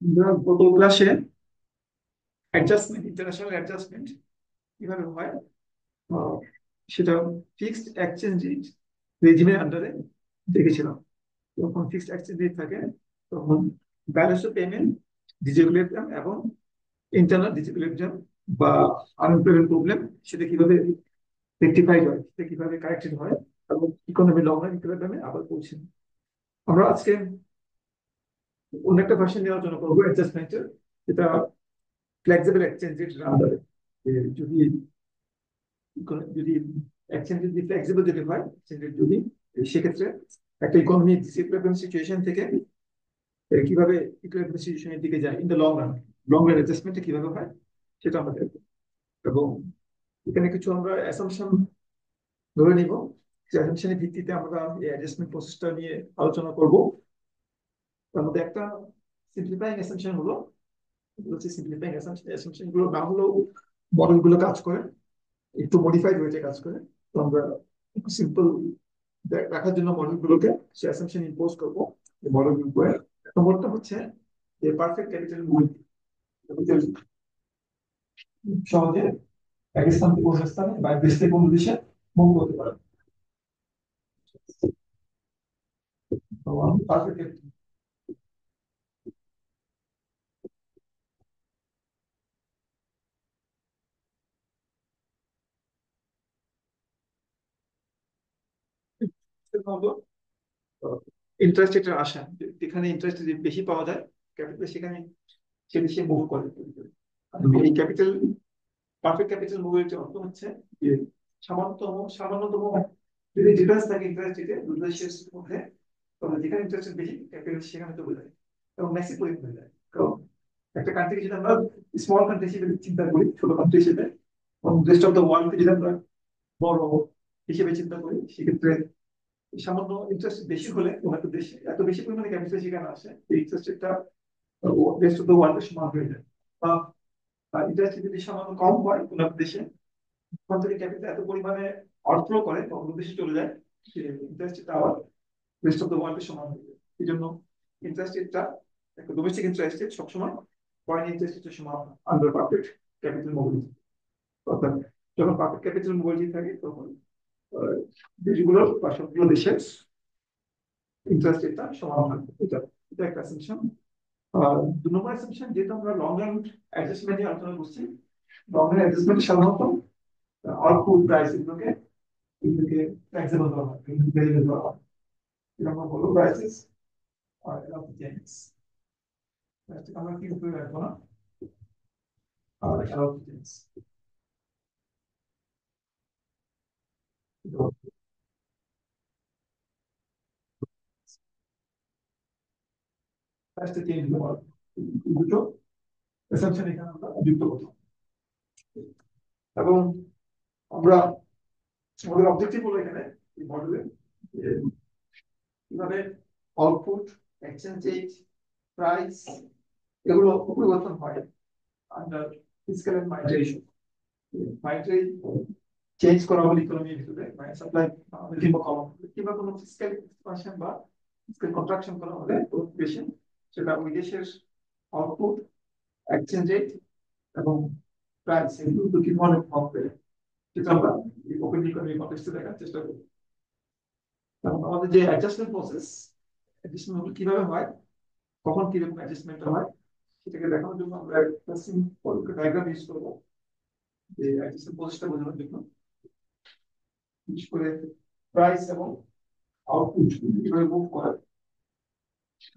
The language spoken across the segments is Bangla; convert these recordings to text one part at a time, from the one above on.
আমরা গত ক্লাসে অ্যাডজাস্টমেন্ট, ইন্টারন্যাশনাল অ্যাডজাস্টমেন্ট কিভাবে হয়, আহ, সেটা ফিক্সড এক্সচেঞ্জ রেজিমের আন্ডারে দেখেছিলাম। যখন ফিক্সড এক্সচেঞ্জ রেট থাকে তখন ব্যালেন্স অফ পেমেন্ট ডিসেবিলিজম এবং ইন্টারনাল ডিসেবিলিজম বা আনএমপ্লয়মেন্ট প্রবলেম সেটা কিভাবে রেক্টিফাইড হয়, সেটা কিভাবে কারেক্টেড হয় এবং ইকোনমি লং রান ইকুইলিব্রিয়ামে আবার পৌঁছে। আমরা আজকে অন্য একটা ভার্সন নিয়ে আলোচনা করবো অ্যাডজাস্টমেন্টের, যেটা ফ্লেক্সিবল এক্সচেঞ্জ রেটের আন্ডারে। যদি যদি এক্সচেঞ্জ যদি ফ্লেক্সিবল যদি হয়, এক্সচেঞ্জ রেট যদি, সেক্ষেত্রে একটা ইকোনমি ডিসইকুইলিব্রিয়াম সিচুয়েশন থেকে কিভাবে ইকুইলিব্রিয়াম সিচুয়েশনের দিকে যায় ইন দ্য লং রান অ্যাডজাস্টমেন্টটা কিভাবে হয় সেটা আমরা দেখবো। এবং এখানে কিছু আমরা অ্যাসাম্পশন ধরে নিব, যে অ্যাসাম্পশনের ভিত্তিতে আমরা এই অ্যাডজাস্টমেন্ট প্রসেসটা নিয়ে আলোচনা করব। তার মধ্যে একটা সিম্পলিফাইং অ্যাসাম্পশন হলো, সিম্পলিফাইং অ্যাসাম্পশন গুলো না হলেও মডেল গুলো কাজ করে, একটু মডিফাইড ওয়েতে কাজ করে। তো আমরা একটু সিম্পল রাখার জন্য মডেল গুলোকে সে অ্যাসাম্পশন ইম্পোজ করবো মডেল গুলো। নম্বরটা হচ্ছে যে পারফেক্ট ক্যাপিটাল মুভমেন্ট সহজে এক স্থান থেকে অন্য স্থানে বা এক দেশ থেকে অন্য দেশে মুভ করতে পারে। তো পারফেক্ট ক্যাপিটাল ইন্টারেস্ট রেটের আশা, যেখানে ইন্টারেস্ট বেশি পাওয়া যায় ক্যাপিটাল, সেখানে সে দেশে মুভ করে। আর এই ক্যাপিটাল পারফেক্ট ক্যাপিটাল মুভের অর্থ হচ্ছে যে সামান্যতম যদি ডিফারেন্স থাকে ইন্টারেস্ট রেটে দুটো দেশের মধ্যে, তবে যেখানে ইন্টারেস্ট বেশি ক্যাপিটাল সেখানে তো বোঝায় এবং ম্যাসিভ পরিমাণ হয়ে যায়। কারণ একটা কান্ট্রিকে যদি আমরা স্মল কান্ট্রি হিসেবে চিন্তা করি, ছোট কান্ট্রি হিসেবে, এবং রেস্ট অফ দ্য ওয়ার্ল্ডকে যদি আমরা বড় হিসেবে চিন্তা করি, সেক্ষেত্রে সামান্য ইন্টারেস্ট বেশি হলে কোনো একটা দেশে এত বেশি পরিমাণে ক্যাপিটাল সেখানে আসে, এই ইন্টারেস্ট রেটটা রেস্ট অফ দ্য ওয়ার্ল্ডের সমান হয়ে যায়। বা ইন্টারেস্ট যদি সামান্য কম হয় কোনো একটা দেশে, ওখান থেকে ক্যাপিটাল এত পরিমাণে আউটফ্লো করে বা অন্য দেশে চলে যায়, যে ইন্টারেস্ট রেটটা আবার রেস্ট অফ দ্য ওয়ার্ল্ডের সমান হয়ে যায়। এই জন্য ইন্টারেস্ট রেটটা একটা ডোমেস্টিক ইন্টারেস্ট রেট সবসময় ফরেন ইন্টারেস্ট রেটের সমান আন্ডার পারফেক্ট ক্যাপিটাল মোবিলিটি। অর্থাৎ যখন পারফেক্ট ক্যাপিটাল মোবিলিটি থাকে তখন আহ, দেশগুলোর বা সবগুলো দেশের ইন্টারেস্ট রেটটা সমান হয়। এটা এটা একটা অ্যাসাম্পশন। আর 2 নম্বর অ্যাসাম্পশন, যেহেতু আমরা লং রান অ্যাডজাস্টমেন্ট নিয়ে আলোচনা করছি, লং রান অ্যাডজাস্টমেন্ট সাধারণত আউটপুট প্রাইস এগুলোকে এগুলোকে ফ্লেক্সিবল করা হয়, এগুলোকে ভেরিয়েবল করা হয়। যেরকম হলো প্রাইসেস আর চেঞ্জ, আমরা কি উপরে রাখবো না, আর চেঞ্জ প্রাইসটা চেঞ্জ হওয়ার দুটো অ্যাসাম্পশন এখানে আমরা যুক্ত করলাম। এবং আমরা আমাদের অবজেক্টিভ হলো এখানে এই মডেলে কিভাবে আউটপুট, এক্সচেঞ্জ রেট, প্রাইস এগুলো পরিবর্তন হয় under fiscal and monetary issue. Monetary change করা হলে ইকোনমির ভিতরে মানে সাপ্লাই কিংবা কম কিংবা কোনো ফিসক্যাল এক্সপানশন বা ফিসক্যাল কন্ট্রাকশন করা হলে বেশি, সেটা ওই দেশের আউটপুট, এক্সচেঞ্জ রেট এবং প্রাইস এগুলো তো কি ধরনের প্রভাব ফেলে, সেটা আমরা ওপেন ইকোনমি কন্টেক্সটে দেখার চেষ্টা করি। এবং আমাদের যে অ্যাডজাস্টমেন্ট প্রসেস, অ্যাডজাস্টমেন্ট কিভাবে হয়, কখন কিরকম অ্যাডজাস্টমেন্ট হয়, সেটাকে দেখানোর জন্য আমরা একটা সিম্পল ডায়াগ্রাম ইউজ করবো, যে অ্যাডজাস্টমেন্ট প্রসেসটা বোঝানোর জন্য। বিশেষ করে প্রাইস এবং আউটপুট কিভাবে মুভ করে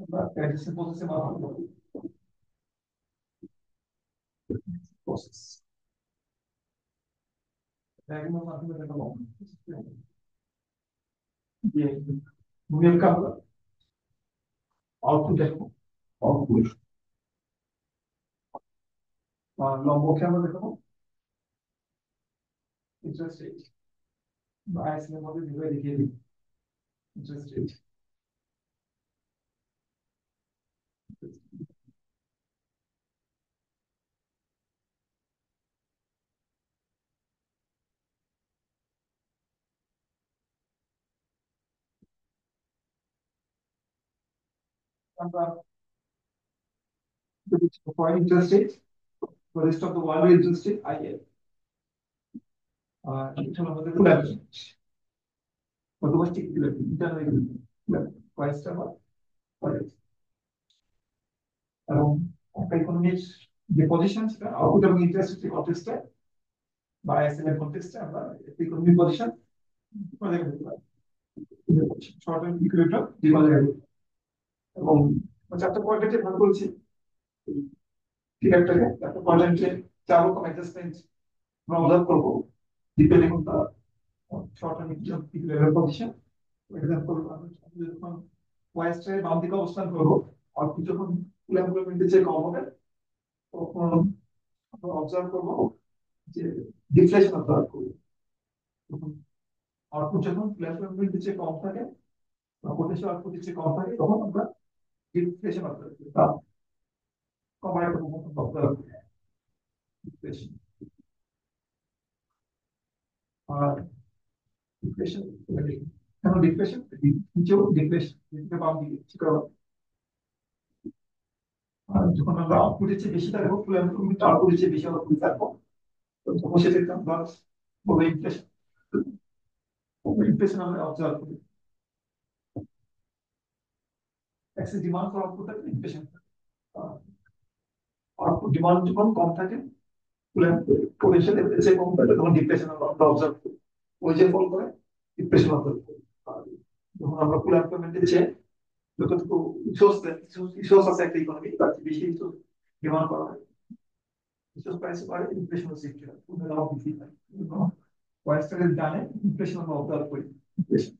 আমরা অ্যাডজাস্টমেন্ট প্রসেসে ব্যবহার করব। প্রসেস ডায়াগ্রামের মাধ্যমে দেখাবো যে ভূমিকা আমরা আউটপুট দেখবো, আউটপুট লম্বকে আমরা দেখাবো ইন্টারেস্ট রেট, বা আইএসএম এর মধ্যে যেভাবে দেখিয়ে দিই ইন্টারেস্ট রেট। আমরা foreign interest rate, the rest of the world interest rate, IL. এটা হলো আমাদের ডোমেস্টিক ইন্টারনাল প্রাইসটা হয় এবং একটা ইকোনমির যে পজিশন সেটা আউটপুট এবং ইন্টারেস্ট রেটের কন্টেক্সটে বা এসএল এর কন্টেক্সটে আমরা economic position short term equilibrium divide এবং চারটা কোয়াড্রেন্টে ভাগ করেছি ফিগারটাকে চারটা কোয়াড্রেন্টে চার রকম অ্যাডজাস্টমেন্ট আমরা অবজার্ভ করবো depending on the short term equilibrium position for example আমরা যখন ওয়াইস্টারের বাম দিকে অবস্থান করবো আউটপুট যখন ফুল এমপ্লয়মেন্টের চেয়ে কম হবে তখন আমরা অবজার্ভ করবো যে ডিফ্লেশন অবজার্ভ করবো তখন আউটপুট যখন ফুল এমপ্লয়মেন্টের চেয়ে কম থাকে বা পোটেনশিয়াল আউটপুটের চেয়ে কম থাকে তখন আমরা ডিফ্লেশন অবজার্ভ করি বা কমার অবজার্ভ করি ডিফ্লেশন আর ডিফ্লেশন কেন ডিফ্লেশন নিচেও ডিফ্লেশন বাম দিকে ঠিক আছে আর যখন আমরা আউটপুটের চেয়ে বেশি থাকবো ফুল এমপ্লয়মেন্ট আউটপুটের চেয়ে বেশি আউটপুট থাকবো তখন সেটাকে আমরা বলবো ইনফ্লেশন ইনফ্লেশন আমরা অবজার্ভ করি এক্সেস ডিমান্ড ফর আউটপুট থাকে ইনফ্লেশন আউটপুট ডিমান্ড যখন কম থাকে পোটেনশিয়াল এর চেয়ে কম থাকে তখন ডিফ্লেশন আমরা অবজার্ভ করি ওই যে ফল করে ডিফ্লেশন অবজার্ভ করি আর যখন আমরা ফুল এমপ্লয়মেন্টের চেয়ে যতটুকু রিসোর্স আছে একটা ইকোনমি তার চেয়ে বেশি রিসোর্স ডিমান্ড করা হয় রিসোর্স প্রাইস বাড়ে ইনফ্লেশন সৃষ্টি হয় দাম বৃদ্ধি পায় ওয়াইস্টারের ডানে ইনফ্লেশন আমরা অবজার্ভ করি ইনফ্লেশন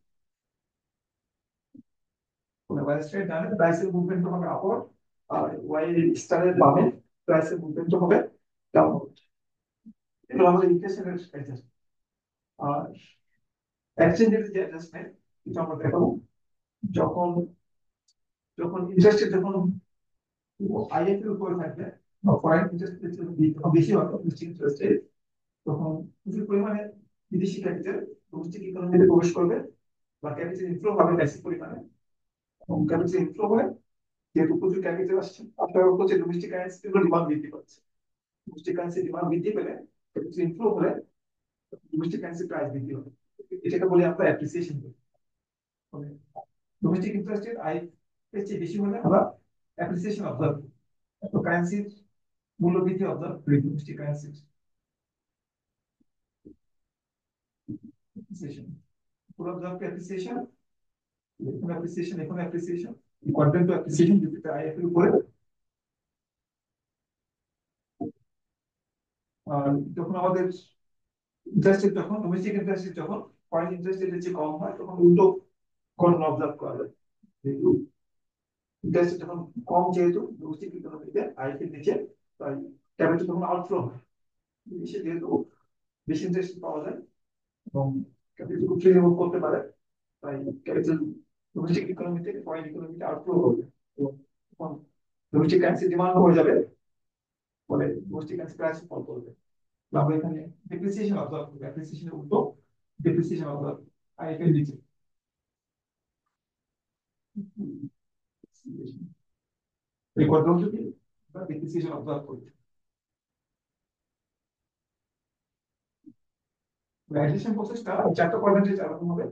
ওয়াইস্টারের ডানে প্রাইসের মুভমেন্ট হবে আপওয়ার্ড আর ওয়াই স্টারের বামে প্রাইসের মুভমেন্ট হবে ডাউনওয়ার্ড এগুলো আমাদের ইনফ্লেশনের অ্যাডজাস্টমেন্ট আর এক্সচেঞ্জের যে অ্যাডজাস্টমেন্ট এটা আমরা দেখাবো যখন যখন ইন্টারেস্ট রেট যখন আইএফ এর উপরে থাকবে বা ফরেন ইন্টারেস্ট রেট যখন বেশি হবে ডোমেস্টিক ইন্টারেস্ট রেট তখন প্রচুর পরিমাণে বিদেশি ক্যাপিটাল ডোমেস্টিক ইকোনমিতে প্রবেশ করবে বা ক্যাপিটাল ইনফ্লো হবে বেশি পরিমাণে এবং ক্যাপিটাল ইনফ্লো হলে যেহেতু প্রচুর ক্যাপিটাল আসছে আপনার হচ্ছে ডোমেস্টিক কারেন্সি ডিমান্ড বৃদ্ধি পাচ্ছে ডোমেস্টিক কারেন্সি ডিমান্ড বৃদ্ধি পেলে ক্যাপিটাল ইনফ্লো হলে ডোমেস্টিক কারেন্সি প্রাইস বৃদ্ধি হবে এটাকে বলি আমরা অ্যাপ্রিসিয়েশন বলি ডোমেস্টিক ইন্টারেস্ট রেট আই এর চেয়ে বেশি হলে আমরা অ্যাপ্রিসিয়েশন অবজার্ভ করি তো কারেন্সির মূল্য বৃদ্ধি অবজার্ভ করি ডোমেস্টিক কারেন্সির appreciation পুরো অবজার্ভ অ্যাপ্রিসিয়েশন এখন অ্যাপ্রিসিয়েশন কোয়াড্রেন্ট অ্যাপ্রিসিয়েশন যেটা আইএফ এর উপরে আর যখন আমাদের ইন্টারেস্ট রেট যখন ডোমেস্টিক ইন্টারেস্ট রেট যখন ফরেন ইন্টারেস্ট রেটের চেয়ে কম হয় তখন উল্টো ঘটনা অবজার্ভ করা যায় যেহেতু ইন্টারেস্ট যখন কম যেহেতু ডোমেস্টিক ইকোনমিতে আইএফ এর নিচে তাই ক্যাপিটাল তখন আউটফ্লো হয় বিদেশে যেহেতু বেশি ইন্টারেস্ট পাওয়া যায় এবং ক্যাপিটাল খুব ফ্রিলি মুভ করতে পারে তাই ক্যাপিটাল ডোমেস্টিক ইকোনমি থেকে ফরেন ইকোনমিতে আউটফ্লো হবে এবং তখন ডোমেস্টিক কারেন্সি ডিমান্ড কমে যাবে ফলে ডোমেস্টিক কারেন্সি প্রাইস ফল করবে আমরা এখানে ডেপ্রিসিয়েশন অবজার্ভ করব অ্যাপ্রিসিয়েশনের উল্টো ডেপ্রিসিয়েশন অবজার্ভ আইএফ এর নিচে এই কোয়াড্রেন্টে আমরা ডেপ্রিসিয়েশন অবজার্ভ করব গ্রাজুয়েশন প্রসেসটা চারটা কোয়াড্রেন্টে চালানো হবে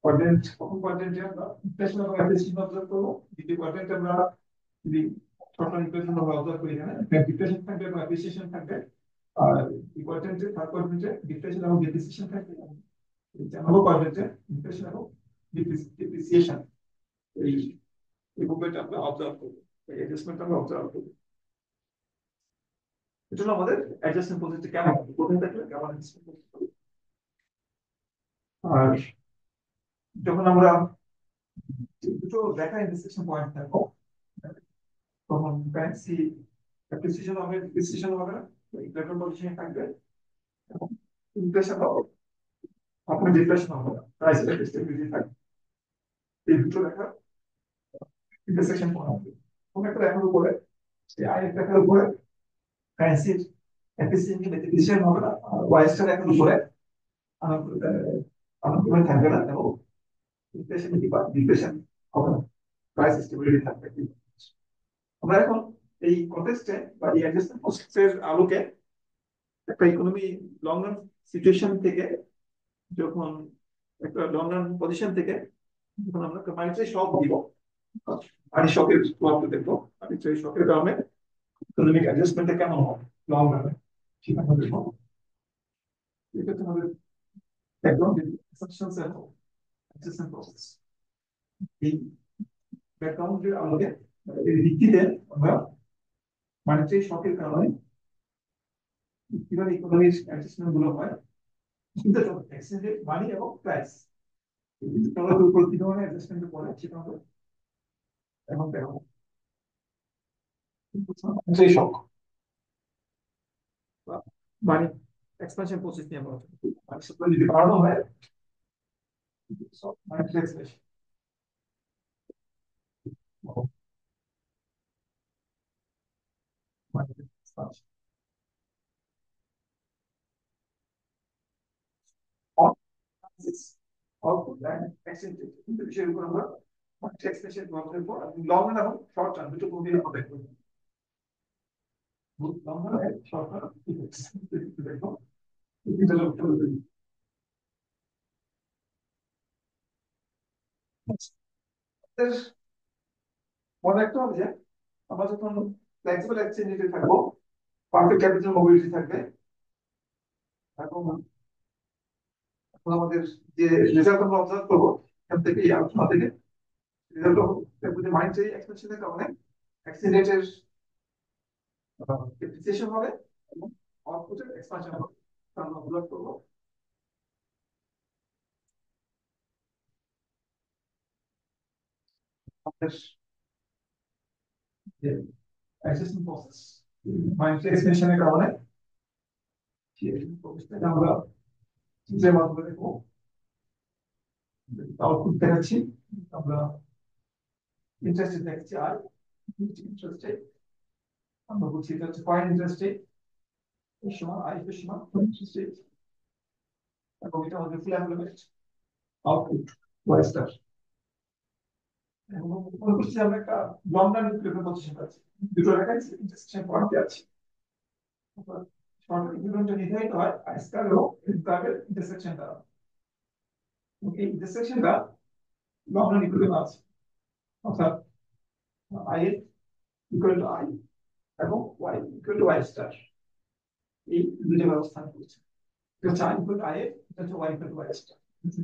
কোয়াড্রেন্ট প্রথম কোয়াড্রেন্টে আমরা ইনফ্লেশন এবং অ্যাপ্রিসিয়েশন অবজার্ভ করব দ্বিতীয় কোয়াড্রেন্টে আমরা যদি টোটাল ইনফ্লেশন আমরা অবজার্ভ করি এখানে ডিপ্রেশন থাকবে এবং অ্যাপ্রিসিয়েশন থাকবে আর এই কোয়াড্রেন্টে থার্ড কোয়াড্রেন্টে ডিপ্রেশন এবং ডেপ্রিসিয়েশন থাকবে চার নম্বর কোয়াড্রেন্টে ইনফ্লেশন এবং ডেপ্রিসিয়েশন এই এই মুভমেন্ট আমরা অবজার্ভ করবো এই অ্যাডজাস্টমেন্ট আমরা অবজার্ভ করবো এটা হলো আমাদের অ্যাডজাস্টমেন্ট পদ্ধতি কেমন কোথায় থাকলে কেমন অ্যাডজাস্টমেন্ট করতে হবে আর যখন আমরা দুটো দেখা ইন্টারসেকশন পয়েন্ট থাকবো তখন কারেন্সি অ্যাপ্রিসিয়েশন হবে ডিপ্রিসিয়েশন হবে না ইকুইলিব্রিয়াম পজিশনে থাকবে এবং ইনফ্লেশন হবে আপনার ডিপ্রেশন হবে না প্রাইস স্টেবিলিটি থাকবে এই দুটো দেখা ইন্টারসেকশন পয়েন্ট হবে কোন একটা দেখার উপরে সেই আইএফ দেখার উপরে কারেন্সির অ্যাপ্রিসিয়েশন কি ডিপ্রিসিয়েশন হবে না ওয়াইস্টার দেখার উপরে আনপ্রুভেন থাকবে না এবং ইনফ্লেশন কি বা ডিপ্রেশন হবে না প্রাইস স্টেবিলিটি থাকবে আমরা এখন এই কন্টেক্সটে বা এই অ্যাডজাস্টমেন্ট প্রসেসের আলোকে একটা ইকোনমি লং রান সিচুয়েশন থেকে, যখন একটা লং রান পজিশন থেকে যখন আমরা মানিটারি শক দিব, মানি শকের প্রভাবটা দেখবো, মানিটারি শকের কারণে ইকোনমিক অ্যাডজাস্টমেন্টটা কেমন হবে লং রানে, সেটা আমরা দেখবো। এক্ষেত্রে আমাদের ব্যাকগ্রাউন্ড অ্যাসাম্পশনস এন্ড অ্যাডজাস্টমেন্ট প্রসেস, এই ব্যাকগ্রাউন্ডের আলোকে এর ভিত্তিতে আমরা মানিটারি শকের কারণে কিভাবে ইকোনমিক অ্যাডজাস্টমেন্ট গুলো হয়, চিন্তা করবো এক্সচেঞ্জ রেট, মানি এবং প্রাইস, এগুলোর উপর কি ধরনের অ্যাডজাস্টমেন্ট পড়ে সেটা আমরা এখন দেখাবো। মানিটারি শক বা মানি এক্সপানশন প্রসেস নিয়ে আমরা আলোচনা করব। মানি সাপ্লাই যদি বাড়ানো হয়, monetary expression monetary expansion output and exchange rate, কিন্তু বিষয়ের উপর আমরা মানিটারি এক্সপ্রেশন ব্যবহার করব। লং রান এবং শর্ট রান দুটো খুবই হবে, লং রান এবং শর্ট রান দেখো। মনে রাখতে হবে যে আমরা যখন ফ্লেক্সিবল এক্সচেঞ্জ রেটে থাকবো, পারফেক্ট ক্যাপিটাল মোবিলিটি থাকবে, এবং আমাদের যে রেজাল্ট আমরা অবজার্ভ করবো এখান থেকে, এই আলোচনা থেকে রেজাল্ট দেখবো যে মাইন্ডারি এক্সপেনশনের কারণে এক্সচেঞ্জ রেটের ডেপ্রিসিয়েশন হবে এবং আউটপুটের এক্সপানশন হবে, তা আমরা অবজার্ভ করবো। আমাদের যে অ্যাডজাস্টমেন্ট প্রসেস মাইন্ডারি এক্সপেনশনের কারণে সেই প্রসেসটাকে আমরা চিত্রের মাধ্যমে দেখবো। আউটপুট দেখাচ্ছি, আমরা ইন্টারেস্ট দেখছি, আর ইন্টারেস্ট আমরা বলছি এটা হচ্ছে পয়েন্ট ইন্টারেস্ট এর সমান আই এর সমান ইন্টারেস্ট রেট, এবং এটা আমাদের ফুল এমপ্লয়মেন্ট আউটপুট ওয়াই স্টার। এবং মনে করছি আমরা একটা লং রান ইকুইভ্যালেন্ট পজিশন আছে, দুটো রেখায় ইন্টারসেকশন পয়েন্টে আছে। শর্ট ইকুইভ্যালেন্টটা নির্ধারিত হয় আই স্টার এবং কার্ভের ইন্টারসেকশন দ্বারা, এই ইন্টারসেকশনটা লং রান ইকুইভ্যালেন্ট আছে, অর্থাৎ আই এর ইকুয়াল টু আই এবং Y equal to Y star, এই দুটো ব্যবস্থা করছে। এটা হচ্ছে আই ইকুয়াল টু আই এর, এটা হচ্ছে Y equal to Y star,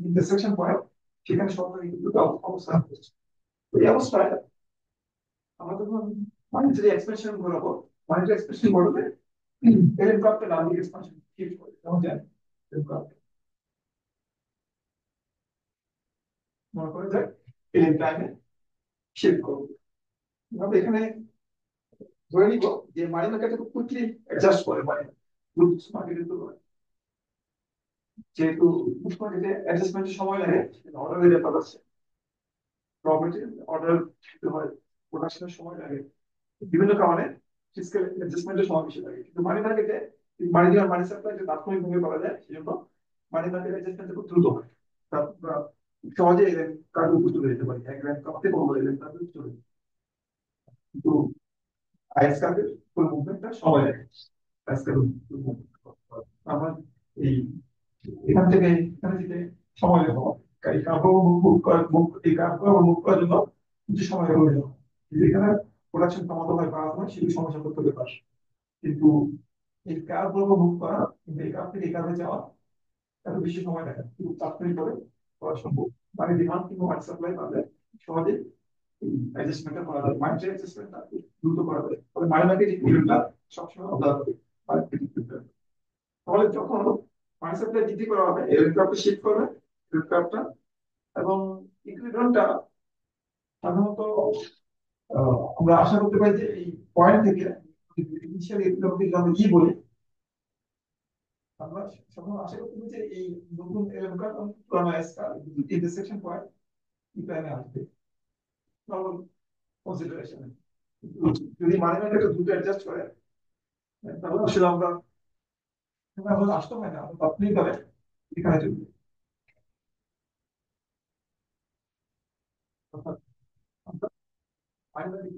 intersection point, সেখানে শর্ট দুটো অবস্থান করছে। এই অবস্থায় আমরা যখন মানিটারি এক্সপ্রেশন ঘোরাবো, মানিটারি এক্সপ্রেশন ঘোরালে এলএম কার্ভটা ডান দিকে এক্সপানশন শিফট করে, যেমন জানি এলএম কার্ভ মনে করে যায় এলএম টাইমে শিফট করবো। আমরা এখানে ধরে নিব যে মানি মার্কেটে খুব কুইকলি অ্যাডজাস্ট করে, মানে গুডস মার্কেটের তুলনায় যেহেতু গুডস মার্কেটে অ্যাডজাস্টমেন্টের সময় লাগে, অর্ডারের ব্যাপার আছে, র মেটেরিয়াল অর্ডার হয়, প্রোডাকশনের সময় লাগে, বিভিন্ন কারণে ফিজিক্যাল অ্যাডজাস্টমেন্টের সময় বেশি লাগে। কিন্তু মানি মার্কেটে মানি ডিমান্ড মানি সাপ্লাই তাৎক্ষণিকভাবে করা যায়, সেজন্য মানি মার্কেট অ্যাডজাস্টমেন্ট খুব দ্রুত হয়। আমরা সহজে এলেন কার্ড উপর চলে যেতে পারি, এক র্যাঙ্ক কাপতে কম এলেন কার্ড চলে, কিন্তু আইএস কার্ডের ফুল মুভমেন্টটা সময় লাগে। আইএস কার্ড আমার এই এখান থেকে এখানে যেতে সময় লাগবে, এই কাপড় মুভ করার এই কাপড় মুভ করার জন্য কিছু সময় লাগে। এখানে প্রোডাকশন কমাতে হয় বা হয় সেগুলো সমস্যা করতে পারে, কিন্তু এই কার্ভ গুলো মুভ করা, কিন্তু এই কার্ভ থেকে এই কার্ভে যাওয়া এত বেশি সময় লাগে, কিন্তু তাৎক্ষণিক করে করা সম্ভব। মানে ডিমান্ড কিংবা মানি সাপ্লাই বাড়লে সহজে অ্যাডজাস্টমেন্টটা করা যায়, মার্কেট অ্যাডজাস্টমেন্টটা দ্রুত করা যায়। তবে মানি মার্কেট ইকুইভ্যালেন্টটা সবসময় অবজার্ভ হবে, মার্কেট ইকুইভ্যালেন্ট। তাহলে যখন মানি সাপ্লাই বৃদ্ধি করা হবে, এর কার্ভটা শিফট করবে, এর কার্ভটা, এবং ইকুইভ্যালেন্টটা সাধারণত আমরা আশা করতে পারি যে এই পয়েন্ট থেকে ইনিশিয়াল ইকুইভ্যালেন্ট আমরা কি বলি, আমরা সাধারণত আশা করতে পারি যে এই নতুন এলাকার পুরানো এসকার ইন্টারসেকশন পয়েন্ট ইপ্রাইমে আসবে নরমাল কনসিডারেশনে। যদি মানি মার্কেটে দ্রুত অ্যাডজাস্ট করে, তাহলে আসলে আমরা এখন আসতে হয় না, আমরা তাৎক্ষণিকভাবে এখানে চলবে, অর্থাৎ আমরা মানি মার্কেট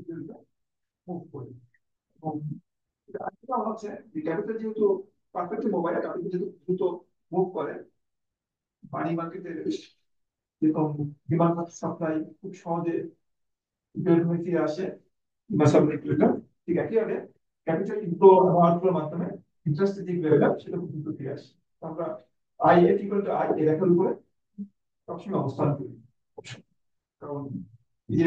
মুভ করি। হচ্ছে যে ক্যাপিটাল যেহেতু পারফেক্ট মোবাইল, ক্যাপিটাল যেহেতু দ্রুত মুভ করে, মানি মার্কেটে যেরকম ডিমান্ড সাপ্লাই খুব সহজে ইকুইলিব্রিয়ামে ফিরে আসে বা সাবলিকুইডটা, ঠিক একইভাবে ক্যাপিটাল ইনফ্লো এবং আউটফ্লোর মাধ্যমে ইন্টারেস্ট যে লেভেলটা সেটা খুব দ্রুত ফিরে আসে। তো আমরা I F equal to I এর রেখার উপরে সবসময় অবস্থান করি, কারণ এই যে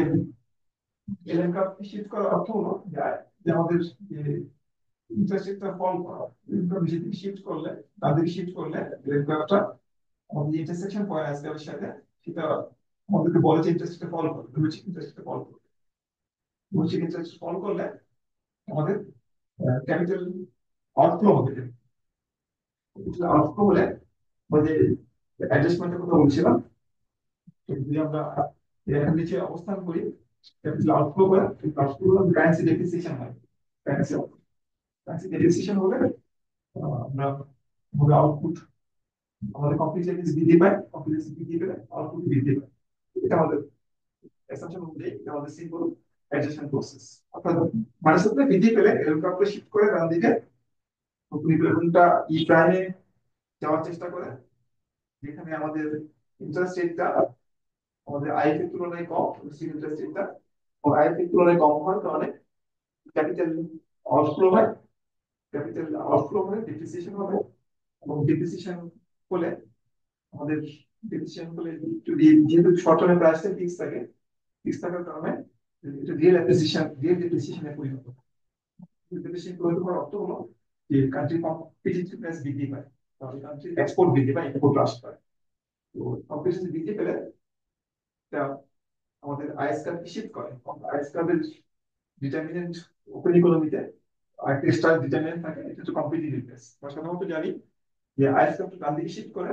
এলাকা শিফট করার অর্থ হলো যে আমাদের যে ইন্টারেস্ট রেটটা ফল করা, বেশি দিকে শিফট করলে, তাদের শিফট করলে এলাকাটা আমাদের ইন্টারসেকশন পয়েন্ট আসবে এর সাথে, সেটা আমাদেরকে বলে যে ইন্টারেস্ট রেটটা ফল করবে, রুচিক ইন্টারেস্ট রেটটা ফল করবে। রুচিক ইন্টারেস্ট ফল করলে আমাদের ক্যাপিটাল আউটফ্লো হবে। আউটফ্লো হলে আমাদের অ্যাডজাস্টমেন্টের কথা বলছিলাম, যদি আমরা এখানে নিচে অবস্থান করি, ক্যাপিটাল আউটফ্লো করে আউটফ্লো কারেন্সি ডেপ্রিসিয়েশন হয়। কারেন্সি কারেন্সি ডেপ্রিসিয়েশন হলে আমরা হবে আউটপুট, আমাদের কমপ্লিসিটি বৃদ্ধি পায়, কমপ্লিসিটি বৃদ্ধি পেলে আউটপুট বৃদ্ধি পায়। এটা আমাদের অ্যাসাম্পশন অনুযায়ী এটা আমাদের সিম্পল অ্যাডজাস্টমেন্ট প্রসেস। অর্থাৎ মানের সাথে বৃদ্ধি পেলে এরকম শিফট করে ডান দিকে ইকুইলিব্রিয়ামটা ই প্রাইমে যাওয়ার চেষ্টা করে, যেখানে আমাদের ইন্টারেস্ট রেটটা আমাদের আই এর তুলনায় কম, ইন্টারেস্ট রেটটা আই এর তুলনায় কম হওয়ার কারণে ক্যাপিটাল আউটফ্লো হয়, ক্যাপিটাল আউটফ্লো হলে ডেপ্রিসিয়েশন হবে, এবং ডেপ্রিসিয়েশন হলে আমাদের ডেপ্রিসিয়েশন হলে যদি যেহেতু শর্ট টার্মে প্রাইসটা ফিক্স থাকে, ফিক্স থাকার কারণে এটা রিয়েল অ্যাপ্রিসিয়েশন, রিয়েল ডেপ্রিসিয়েশনে পরিণত হয়। ডেপ্রিসিয়েশন পরিণত হওয়ার অর্থ হলো যে কান্ট্রি কম্পিটিটিভনেস বৃদ্ধি পায়, তাহলে কান্ট্রির এক্সপোর্ট বৃদ্ধি পায়, ইম্পোর্ট হ্রাস পায়। তো কম্পিটিশন বৃদ্ধি পেলে এটা আমাদের আইএস কার্ভ শিফট করে। আইএস কার্ভের ডিটারমিনেন্ট ওপেন ইকোনমিতে আরেকটা স্টার ডিটারমিনেন্ট থাকে, এটা হচ্ছে কম্পিটিটিভনেস। আমরা সাধারণত জানি যে আইএস কার্ভ ডান দিকে শিফট করে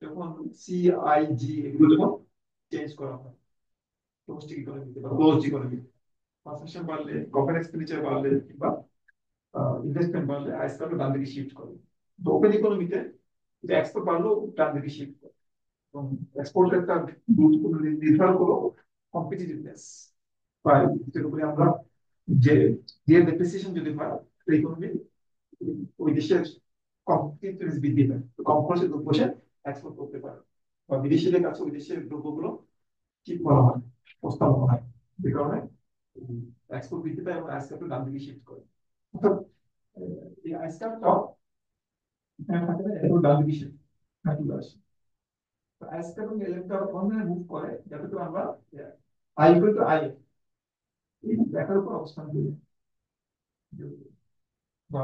যখন সি আই জি এগুলো যখন চেঞ্জ করা হয় ডোমেস্টিক ইকোনমিতে বা ক্লোজড ইকোনমিতে, কনসাম্পশন বাড়লে, গভর্নমেন্ট এক্সপেন্ডিচার বাড়লে কিংবা ইনভেস্টমেন্ট বাড়লে আইএস কার্ভ ডান দিকে শিফট করে। তো ওপেন ইকোনমিতে এক্সপোর্ট বাড়লেও ডান দিকে শিফট করে, এবং এক্সপোর্টের একটা গুরুত্বপূর্ণ নির্ভর করো কম্পিটিটিভনেস, বা যেটার উপরে আমরা যে রিয়েল ডেপ্রিসিয়েশন যদি হয় ইকোনমি, ওই দেশের কম্পিটিটিভনেস বৃদ্ধি পায়, তো কম খরচে দ্রব্য সে এক্সপোর্ট করতে পারে, বা বিদেশিদের কাছে ওই দেশের দ্রব্যগুলো চিপ করা হয়, সস্তা মনে হয়, যে কারণে এক্সপোর্ট বৃদ্ধি পায় এবং আইসক্যাপের দাম দিকে শিফট করে। অর্থাৎ এই আইসক্যাপটাও এখানে থাকে না, এত দাম দিকে শিফট চলে আসে। তো আইসক্যাপ এবং এলএমটা অনলাইনে মুভ করে, যাতে করে আমরা আই ইকুয়াল টু আই এই লেখার উপর অবস্থান করি, বা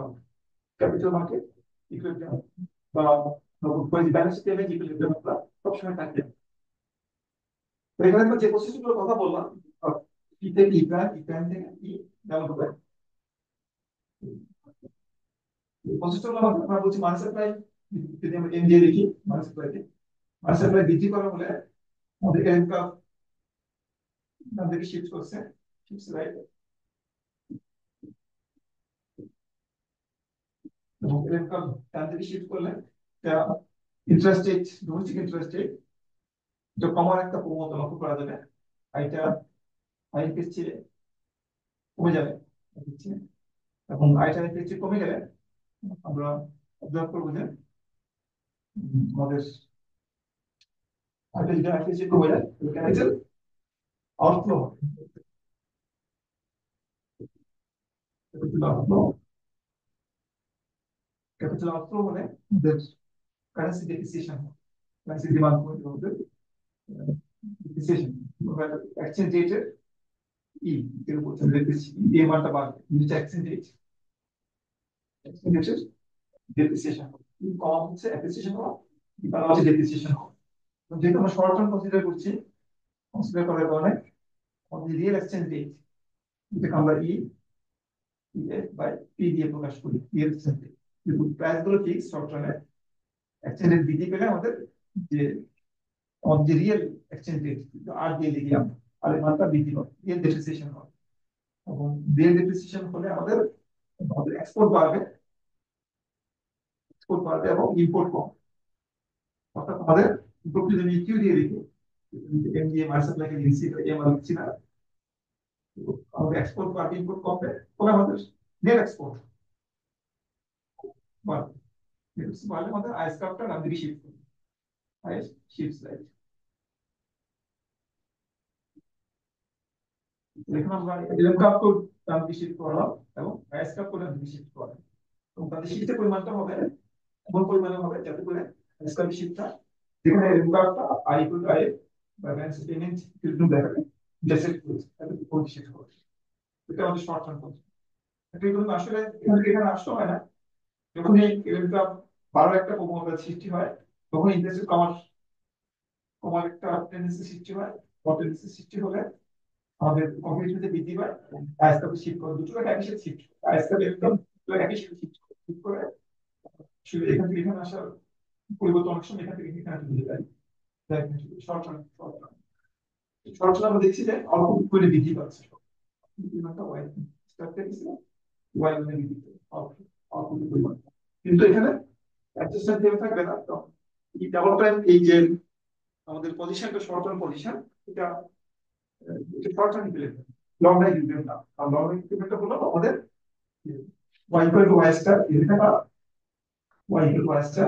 ক্যাপিটাল মার্কেট ইকুইলিব্রিয়াম বা ব্যালেন্স পেমেন্ট ইকুইলিব্রিয়াম আমরা সবসময় থাকি। তো এখানে আমরা যে প্রসেসগুলোর কথা বললাম, ই থেকে ই প্রাইম, ই প্রাইম থেকে ই ডেভেলপ হয়, প্রসেসগুলো আমরা বলছি মানি সাপ্লাই। যদি আমরা এম দিয়ে লিখি মানি সাপ্লাইতে, মানি সাপ্লাই বৃদ্ধি করা হলে আমাদের এলকা তাদেরকে শিফট করছে, শিফট রাইট, এবং এলকা তাদেরকে শিফট করলে interest rate, domestic interest rate এটা কমার একটা প্রবণতা লক্ষ্য করা যাবে। এটা আইএফএস চেয়ে কমে যাবে, এবং আইএফএস চেয়ে কমে গেলে আমরা অবজার্ভ করবো যে আমাদের আইএফএস চেয়ে কমে যায়, capital outflow, capital outflow, capital outflow হলে আমাদের কারেন্সি ডেপ্রিসিয়েশন, কারেন্সি ডিমান্ড করতে হবে, ডেপ্রিসিয়েশন এক্সচেঞ্জ রেটের ই এর উপর এই মানটা বাড়বে, নিচে এক্সচেঞ্জ রেট, এক্সচেঞ্জ রেটের ডেপ্রিসিয়েশন কম হচ্ছে, অ্যাপ্রিসিয়েশন হওয়া তার হচ্ছে ডেপ্রিসিয়েশন হওয়া। যেহেতু আমরা শর্ট টার্ম কনসিডার করছি, কনসিডার করার কারণে আমাদের রিয়েল এক্সচেঞ্জ রেট যেটাকে আমরা ই এফ বাই পি দিয়ে প্রকাশ করি, রিয়েল এক্সচেঞ্জ রেট। কিন্তু প্রাইস গুলো ফিক্স, শর্ট টার্মে এক্সচেঞ্জ রেট বৃদ্ধি পেলে আমাদের যে আমাদের যে রিয়েল এক্সচেঞ্জ রেট আর দিয়ে লিখি আমরা, আর এর মানটা বৃদ্ধি পাবে, রিয়েল ডেপ্রিসিয়েশন হবে, এবং রিয়েল ডেপ্রিসিয়েশন হলে আমাদের আমাদের এক্সপোর্ট বাড়বে, এক্সপোর্ট বাড়বে এবং ইম্পোর্ট কম। অর্থাৎ আমাদের ইম্পোর্ট যদি কিউ দিয়ে লিখি, এম দিয়ে মার্কেট সাপ্লাই লিখছি, এম আর লিখছি না, আমাদের এক্সপোর্ট বাড়বে, ইম্পোর্ট কমবে, তবে আমাদের নেট এক্সপোর্ট বাড়লে আমাদের আইসক্রাফটটা ডান দিকে শিফট করবে, আইস শিফট রাইট। এখানে আমরা এলএম কাপ ডান দিকে শিফট করলাম এবং আইসক্রাফট ডান দিকে শিফট করলাম, এবং তাদের শিফটের পরিমাণটা হবে এমন পরিমাণে হবে যাতে করে আইসক্রাফট শিফটটা যেখানে এলএম কাপটা আই ইকুয়াল টু আই বা ব্যালেন্স পেমেন্ট কিন্তু দেখাবে ডেসেট করছে তাহলে কোন শিফট করছে, এটা আমাদের শর্ট টার্ম করছে। এটা কিন্তু আসলে এখানে আসতে হয় না, যখন এই এলএম কাপ বারো একটা প্রবণতা সৃষ্টি হয় তখন ইন্টারেস্ট কমার কমার একটা টেন্ডেন্সি সৃষ্টি হয়, টেন্ডেন্সি সৃষ্টি হলে আমাদের কম্পিটিশন বৃদ্ধি পায়, আইএসকে শিফট করে দুটো একই সাথে শিফট আইএসকে একদম একই সাথে শিফট করে শুধু এখান থেকে এখানে আসার পরিবর্তন অনেক সময় এখান থেকে এখানে চলে যায়। শর্ট টার্ম আমরা দেখছি যে অল্প করে বৃদ্ধি পাচ্ছে, ওয়াই স্টার্ট থেকে ওয়াই মানে বৃদ্ধি অল্প অল্প পরিমাণ, কিন্তু এখানে অ্যাডজাস্টমেন্ট দেওয়া থাকবে না। তো এই ডাবল টাইম এই যে আমাদের পজিশনটা শর্ট টার্ম পজিশন, এটা short term equivalent, long time equivalent না। আর লং টাইম ইকুইভ্যালেন্ট হলো আমাদের y equal to y star এখানে বা y equal to y star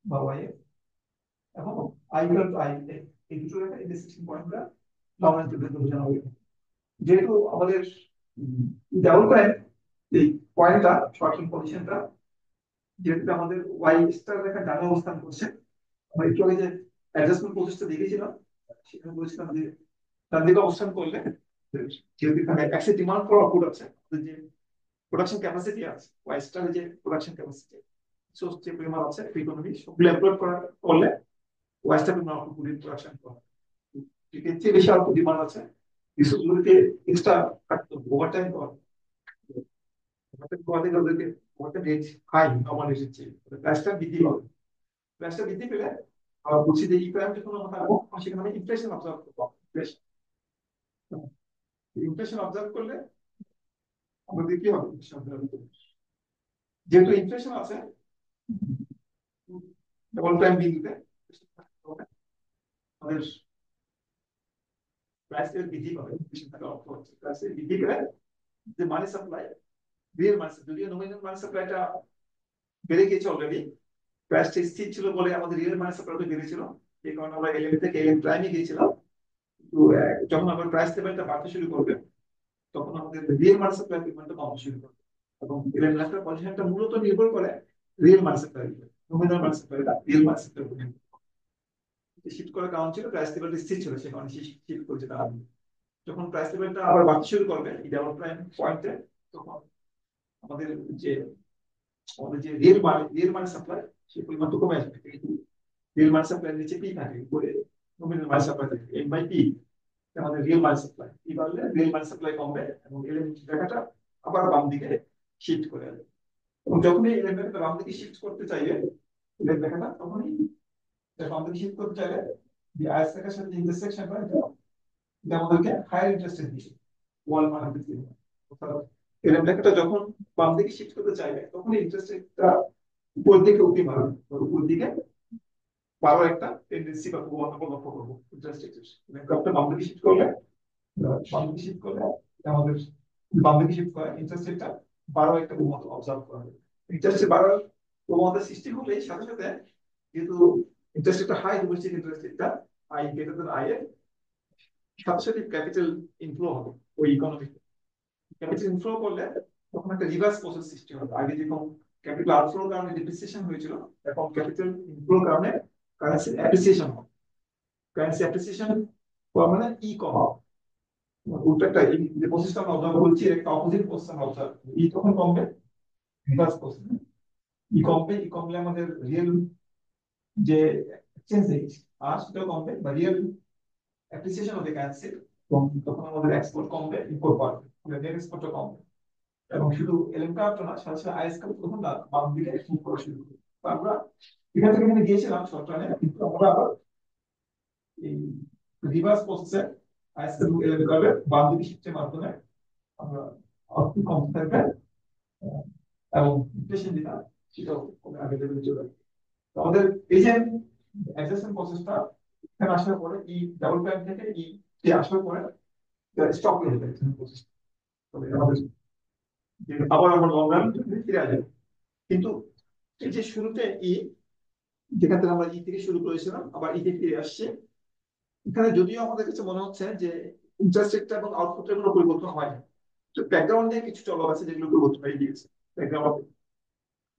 বা y এবং i ইকুয়াল টু i, এই দুটো রেখা ইন্টারসেকশন পয়েন্টটা লং টাইম ইকুইভ্যালেন্ট বোঝানো হবে। যেহেতু আমাদের ডাবল টাইম এই পয়েন্টটা শর্ট টার্ম পজিশনটা যেহেতু আমাদের y স্টার রেখা ডানে অবস্থান করছে, আমরা একটু আগে যে অ্যাডজাস্টমেন্ট প্রসেসটা দেখেছিলাম সেখানে বলেছিলাম যে ডান দিকে অবস্থান করলে যেহেতু এখানে একটা ডিমান্ড ফর আউটপুট আছে, যে প্রোডাকশন ক্যাপাসিটি আছে ওয়াই স্টারের যে প্রোডাকশন ক্যাপাসিটি সোর্স যে পরিমাণ আছে ইকোনমি সবগুলো আপলোড করলে ওয়াই স্টার পরিমাণ আউটপুট প্রোডাকশন করা, এর চেয়ে বেশি আউটপুট ডিমান্ড আছে রিসোর্সগুলোকে এক্সট্রা কাটতে হবে, ওভারটাইম করা, ওদেরকে ওভারটাইম রেট হাই নরমাল রেটের চেয়ে প্রাইসটা বৃদ্ধি পাবে। প্রাইসটা বৃদ্ধি পেলে আমরা বলছি যে ইকুয়াল যখন আমরা থাকবো সেখানে আমি ইনফ্লেশন অবজার্ভ করবো। ইনফ্লেশন অবজার্ভ করলে আমাদের কি হবে, যেহেতু ইনফ্লেশন আছে ডবল টাইম বিন্দুতে আমাদের প্রাইসের বৃদ্ধি পাবে, অর্থ হচ্ছে প্রাইসের বৃদ্ধি পেলে যে মানি সাপ্লাই রিয়েল মানি সাপ্লাই, যদিও নমিনাল মানি সাপ্লাইটা বেড়ে গিয়েছে অলরেডি, প্রাইসটা স্থির ছিল বলে আমাদের রিয়েল মানি সাপ্লাইটা বেড়েছিল, এই কারণে আমরা এলএম থেকে এলএম প্রাইমে গিয়েছিলাম। তো যখন আমরা প্রাইস লেভেলটা বাড়তে শুরু করবে তখন আমাদের রিয়েল মানি সাপ্লাই পরিমাণটা কমতে শুরু করবে, এবং এলএম লেখার পজিশনটা মূলত নির্ভর করে রিয়েল মানি সাপ্লাই, নমিনাল মানি সাপ্লাইটা রিয়েল মানি সাপ্লাই শিফট করার কারণ ছিল প্রাইস লেভেলটা স্থির ছিল, সে কারণে শিফট করেছে তারা। যখন প্রাইস লেভেলটা আবার বাড়তে শুরু করবে এই ডাবল প্রাইম পয়েন্টে, তখন আমাদের যে রিয়েল মানি সাপ্লাই সেই পরিমাণটা কমে আসবে, কিন্তু রিয়েল মানি সাপ্লাই নিচে পি থাকে, উপরে নমিনাল মানি সাপ্লাই থাকে এম বাই পি, আমাদের রিয়েল মানি সাপ্লাই পি বাড়লে রিয়েল মানি সাপ্লাই কমবে এবং এলিমেন্ট রেখাটা আবার বাম দিকে শিফট করে আসবে, এবং যখনই এলিমেন্টটা বাম দিকে শিফট করতে চাইবে এলিমেন্ট রেখাটা তখনই বাম দিকে শিফট করতে চাইলে যে আইস রেখার সাথে ইন্টারসেকশন হয় এটা আমাদেরকে হায়ার ইন্টারেস্টেড দিচ্ছে ওয়াল মার্কেট থেকে, অর্থাৎ এলিমেন্ট রেখাটা যখন বাম দিকে শিফট করতে চাইবে তখন ইন্টারেস্ট রেটটা উপর দিকে উঠে মারবে, উপর দিকে বারো একটা টেন্ডেন্সি বা প্রবণতা লক্ষ্য করবো ইন্টারেস্ট রেটের। গ্রাফটা বাম দিকে শিফট করলে বাম দিকে শিফট করলে আমাদের বাম দিকে শিফট করে ইন্টারেস্ট রেটটা বারো একটা প্রবণতা অবজার্ভ করা হবে। ইন্টারেস্ট বারো প্রবণতা সৃষ্টি হলে সাথে সাথে যেহেতু ইন্টারেস্ট রেটটা হাই, ডোমেস্টিক ইন্টারেস্ট রেটটা আই গ্রেটার দেন আই এর সাথে সাথে ক্যাপিটাল ইনফ্লো হবে ওই ইকোনমিতে। ক্যাপিটাল ইনফ্লো করলে তখন একটা রিভার্স প্রসেস সৃষ্টি হবে, আগে যেরকম ক্যাপিটাল আউটফ্লোর কারণে ডিপ্রিসিয়েশন হয়েছিল এখন ক্যাপিটাল ইনফ্লোর কারণে কারেন্সি অ্যাপ্রিসিয়েশন হবে। কারেন্সি অ্যাপ্রিসিয়েশন মানে ই কম উল্টাটা এই যে প্রসেসটা আমরা অবজার্ভ করছি একটা অপোজিট প্রসেস আমরা অবজার্ভ করি, ই তখন কমবে রিভার্স প্রসেস, ই কমলে আমাদের রিয়েল যে এক্সচেঞ্জ রেট আর সেটাও কমবে বা রিয়েল অ্যাপ্রিসিয়েশন হবে কারেন্সির, তখন আমাদের এক্সপোর্ট কমবে ইম্পোর্ট বাড়বে, নেট এক্সপোর্টটা কমবে, এবং শুধু এলএম কার্ভটা না সাথে সাথে আইএস কার্ভ তখন বাম দিকে মুভ করা শুরু করবে। আমরা এখান থেকে এখানে গিয়েছিলাম শর্ট রানে, কিন্তু আমরা আবার এই রিভার্স প্রসেসে আইএস কার্ভ এলএম কার্ভের বাম দিকে শিফটের মাধ্যমে আমরা আউটপুট কমতে থাকবে এবং ইনফ্লেশন যেটা সেটাও কমে আগে লেভেলে চলে আসবে। তো আমাদের এই যে অ্যাডজাস্টমেন্ট প্রসেসটা এখানে আসার পরে এই ডাবল প্রাইম থেকে এই আসার পরে স্টপ হয়ে যাবে প্রসেস, তবে আমাদের যে আবার আমার লং রান ফিরে আসবে। কিন্তু এই যে শুরুতে যেখান থেকে আমরা থেকে শুরু করেছিলাম আবার তে ফিরে আসছে, এখানে যদিও আমাদের কাছে মনে হচ্ছে যে ইন্টারেস্ট রেটটা এবং আউটপুটের কোনো পরিবর্তন হয় না, তো ব্যাকগ্রাউন্ডে কিছু চলক আছে যেগুলো পরিবর্তন হয়ে গিয়েছে ব্যাকগ্রাউন্ডে।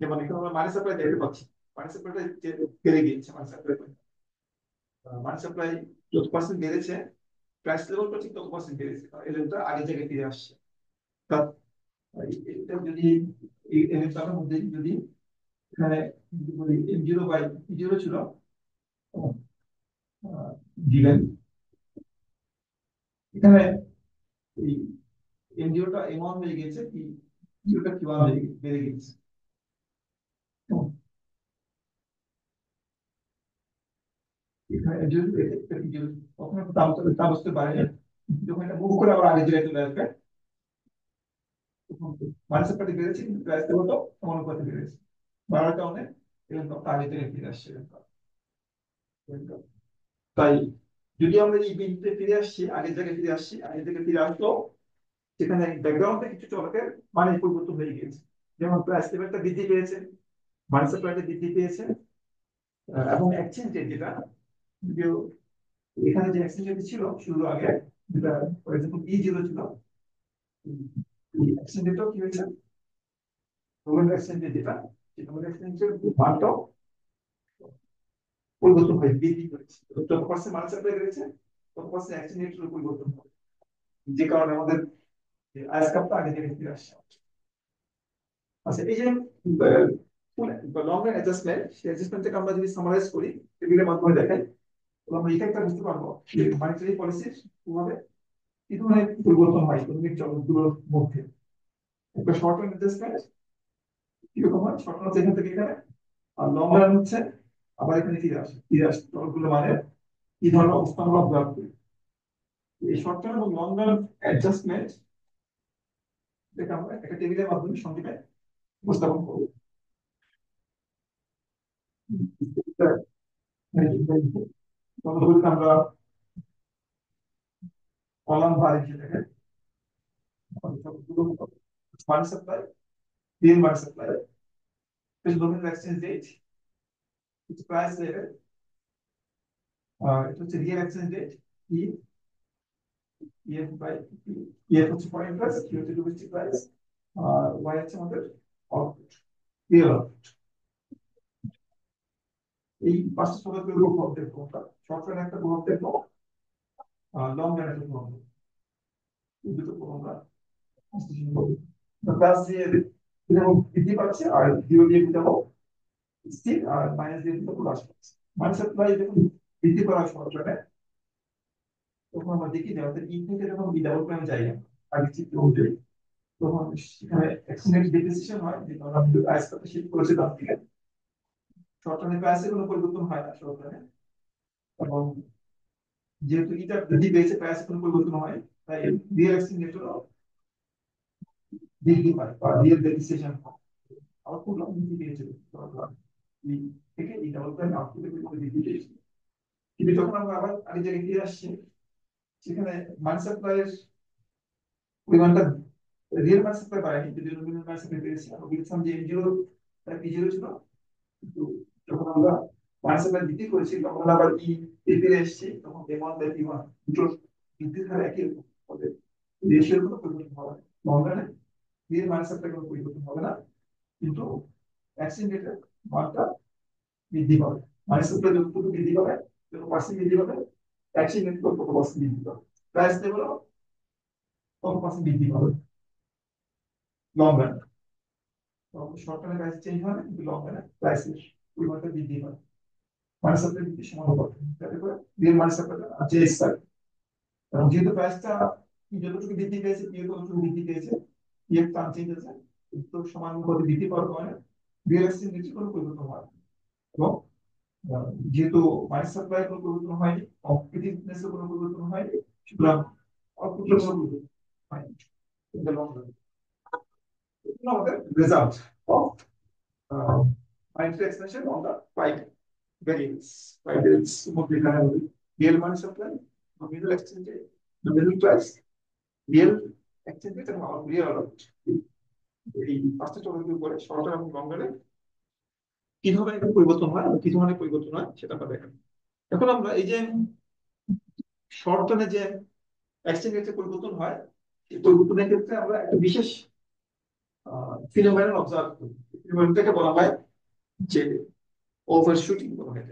যেমন এখানে আমরা মানি সাপ্লাই দেখতে পাচ্ছি, মানি সাপ্লাইটা বেড়ে গিয়েছে। মানি সাপ্লাই যত পার্সেন্ট বেড়েছে, প্রাইস লেভেলটা ঠিক তত পার্সেন্ট বেড়েছে, এই লেভেলটা আগের জায়গায় ফিরে আসছে। তা এটা যদি এই লেভেলটার মধ্যে যদি এখানে যদি বলি M0 বাই P0 ছিল দিলেন, এখানে এই M0টা M1 হয়ে গেছে, P0টা P1 বেড়ে গেছে। এখানে M0 P0 তখন একটু দাম আসতে পারে, যখন এটা মুভ করে আবার আগের জায়গায় চলে আসবে তখন মানি সাপ্লাই বেড়েছে কিন্তু প্রাইস লেভেলটাও সমানুপাতে বেড়েছে, বাড়ার কারণে এরকম আগের জায়গায় ফিরে আসছে। তাই যদি আমরা এই বিন্দুতে ফিরে আসছি, আগের জায়গায় ফিরে আসছি, আগের জায়গায় ফিরে আসলো, সেখানে ব্যাকগ্রাউন্ডে কিছু চলকের মানে পরিবর্তন হয়ে গিয়েছে। যেমন প্রাইস লেভেলটা বৃদ্ধি পেয়েছে, মানি সাপ্লাইটা বৃদ্ধি পেয়েছে, এবং এক্সচেঞ্জ রেট যেটা, যদিও এখানে যে এক্সচেঞ্জ রেট ছিল শুরু আগে, যেটা ফর এক্সাম্পল E0 ছিল, এক্সচেঞ্জ রেটটাও কি হয়েছে, গ্লোবাল এক্সচেঞ্জ রেট যেটা, গ্লোবাল এক্সচেঞ্জের মানটাও পরিবর্তন হয়ে বৃদ্ধি করেছে। যত পার্সেন্ট মানি সাপ্লাই বেড়েছে তত পার্সেন্ট এক্সচেঞ্জ রেটের পরিবর্তন হবে, যে কারণে আমাদের আজকালটা আগে থেকে ফিরে আসছে। আচ্ছা, এই যে লং রান অ্যাডজাস্টমেন্ট, সেই অ্যাডজাস্টমেন্টটাকে আমরা যদি সামারাইজ করি টেবিলের মাধ্যমে দেখাই, তাহলে আমরা এটা বুঝতে পারবো যে মনিটারি পলিসির প্রভাবে কি ধরনের পরিবর্তন হয় ইকোনমিক চলকগুলোর মধ্যে। একটা শর্ট রান অ্যাডজাস্টমেন্ট কিরকম হয়, শর্ট রান হচ্ছে এখান থেকে এখানে, আর লং রান হচ্ছে আবার এখানে ফিরে আসে চলকগুলো মানে কি ধরনের অবস্থান আমরা অবজার্ভ করি। এই শর্ট রান এবং লং রান অ্যাডজাস্টমেন্ট যেটা আমরা একটা টেবিলের মাধ্যমে সংক্ষেপে উপস্থাপন করবো। আমরা কলাম ভার হিসেবে দেখেন, money supply, real money supply, nominal exchange rate, price level, এটা হচ্ছে real exchange rate, E EF by EF হচ্ছে পয়েন্ট প্রাইস, কি হচ্ছে ডোমেস্টিক প্রাইস, আর ওয়াই হচ্ছে আমাদের আউটপুট, রিয়েল আউটপুট। এই পাঁচটা শব্দের প্রভাব দেখবো আমরা, শর্ট রান একটা প্রভাব দেখবো, লং রান একটা প্রভাব দেখবো, এই দুটো প্রভাব আমরা বিশ্লেষণ করবো। প্লাস দিয়ে যেমন বৃদ্ধি পাচ্ছে আর জিরো দিয়ে যেমন স্থির, আর মাইনাস দিয়ে যেমন হ্রাস পাচ্ছে। মানি সাপ্লাই যখন বৃদ্ধি করা শর্ট রানে, তখন আমরা দেখি যে আমাদের ই থেকে যখন বি ডাবল প্রাইম যাই আগে চিত্র অনুযায়ী, তখন সেখানে এক্সিলেন্ট ডিপ্রিসিয়েশন হয়, যে কারণে আমি আইসকাতে শিফট করেছিলাম থেকে শর্ট রানে প্রাইসে কোনো পরিবর্তন হয় না শর্ট রানে, এবং যেহেতু ইটা বৃদ্ধি পেয়েছে প্রাইসে কোনো পরিবর্তন হয়, তাই রিয়েল এক্সচেঞ্জ রেটও বৃদ্ধি পায় বা রিয়েল ডিপ্রিসিয়েশন হয়। আউটপুট বৃদ্ধি পেয়েছে ই থেকে ই ডাবল প্রাইম আউটপুটের বৃদ্ধি পেয়েছে। কিন্তু যখন আমরা আবার আগের জায়গায় ফিরে আসছি, সেখানে মানি সাপ্লাইয়ের পরিমাণটা রিয়েল মানি সাপ্লাই বাড়েনি, যদি নোমিনাল মানি সাপ্লাই বেড়েছে। আমরা বলেছিলাম যে M0 P0 ছিল, কিন্তু যখন আমরা মানি সাপ্লাই বৃদ্ধি করেছি তখন আবার ফিরে এসেছি, তখন M1 বাই P1 দুটোর বৃদ্ধির হার একই রকম, ফলে রেশিওর কোনো পরিবর্তন হবে না। লন্ডনে রিয়েল মানি সাপ্লাই কোনো পরিবর্তন হবে না, কিন্তু এক্সচেঞ্জ রেটের মানটা বৃদ্ধি পাবে। মানি সাপ্লাই যতটুকু বৃদ্ধি পাবে, যত পার্সেন্ট বৃদ্ধি পাবে, এক্সচেঞ্জ রেট তত পার্সেন্ট বৃদ্ধি পাবে, প্রাইস লেভেলও তত পার্সেন্ট বৃদ্ধি পাবে লং রান। শর্ট রানে প্রাইস চেঞ্জ হবে, কিন্তু লং রানে প্রাইসের পরিমাণটা বৃদ্ধি পাবে, মানি সাপ্লাই বৃদ্ধির সমানুপাতে, যাতে করে রিয়েল মানি সাপ্লাইটা যে স্থায়ী। এবং যেহেতু প্রাইসটা যতটুকু বৃদ্ধি পেয়েছে পিও ততটুকু বৃদ্ধি পেয়েছে, পিএফ তো আনচেঞ্জ আছে, তো সমানুপাতে বৃদ্ধি পাওয়ার কারণে রিয়েল এক্সচেঞ্জ রেটে কোনো পরিবর্তন হয় না। এবং যেহেতু মানি সাপ্লাই কোনো পরিবর্তন হয়নি, কম্পিটিটিভনেস কোনো পরিবর্তন হয়নি, সুতরাং আউটপুটের কোনো পরিবর্তন হয়নি in the long run. আমাদের result of monetary expansion on the five variables মধ্যে এখানে হবে real money supply, nominal exchange rate, nominal price, real exchange rate এবং রিয়েল আউটপুট। এই পাঁচটা চক্রের উপরে শর্ট টার্ম এবং লং রানে কিভাবে পরিবর্তন হয় কি ধরনের পরিবর্তন হয় সেটা আমরা দেখেন। এখন আমরা এই যে শর্ট টার্মে যে এক্সচেঞ্জ রেটে পরিবর্তন হয় এই পরিবর্তনের ক্ষেত্রে আমরা একটা বিশেষ ফিনোমেনন অবজার্ভ করি। ফিনোমেননটাকে বলা হয় যে ওভারশুটিং বলা হয়,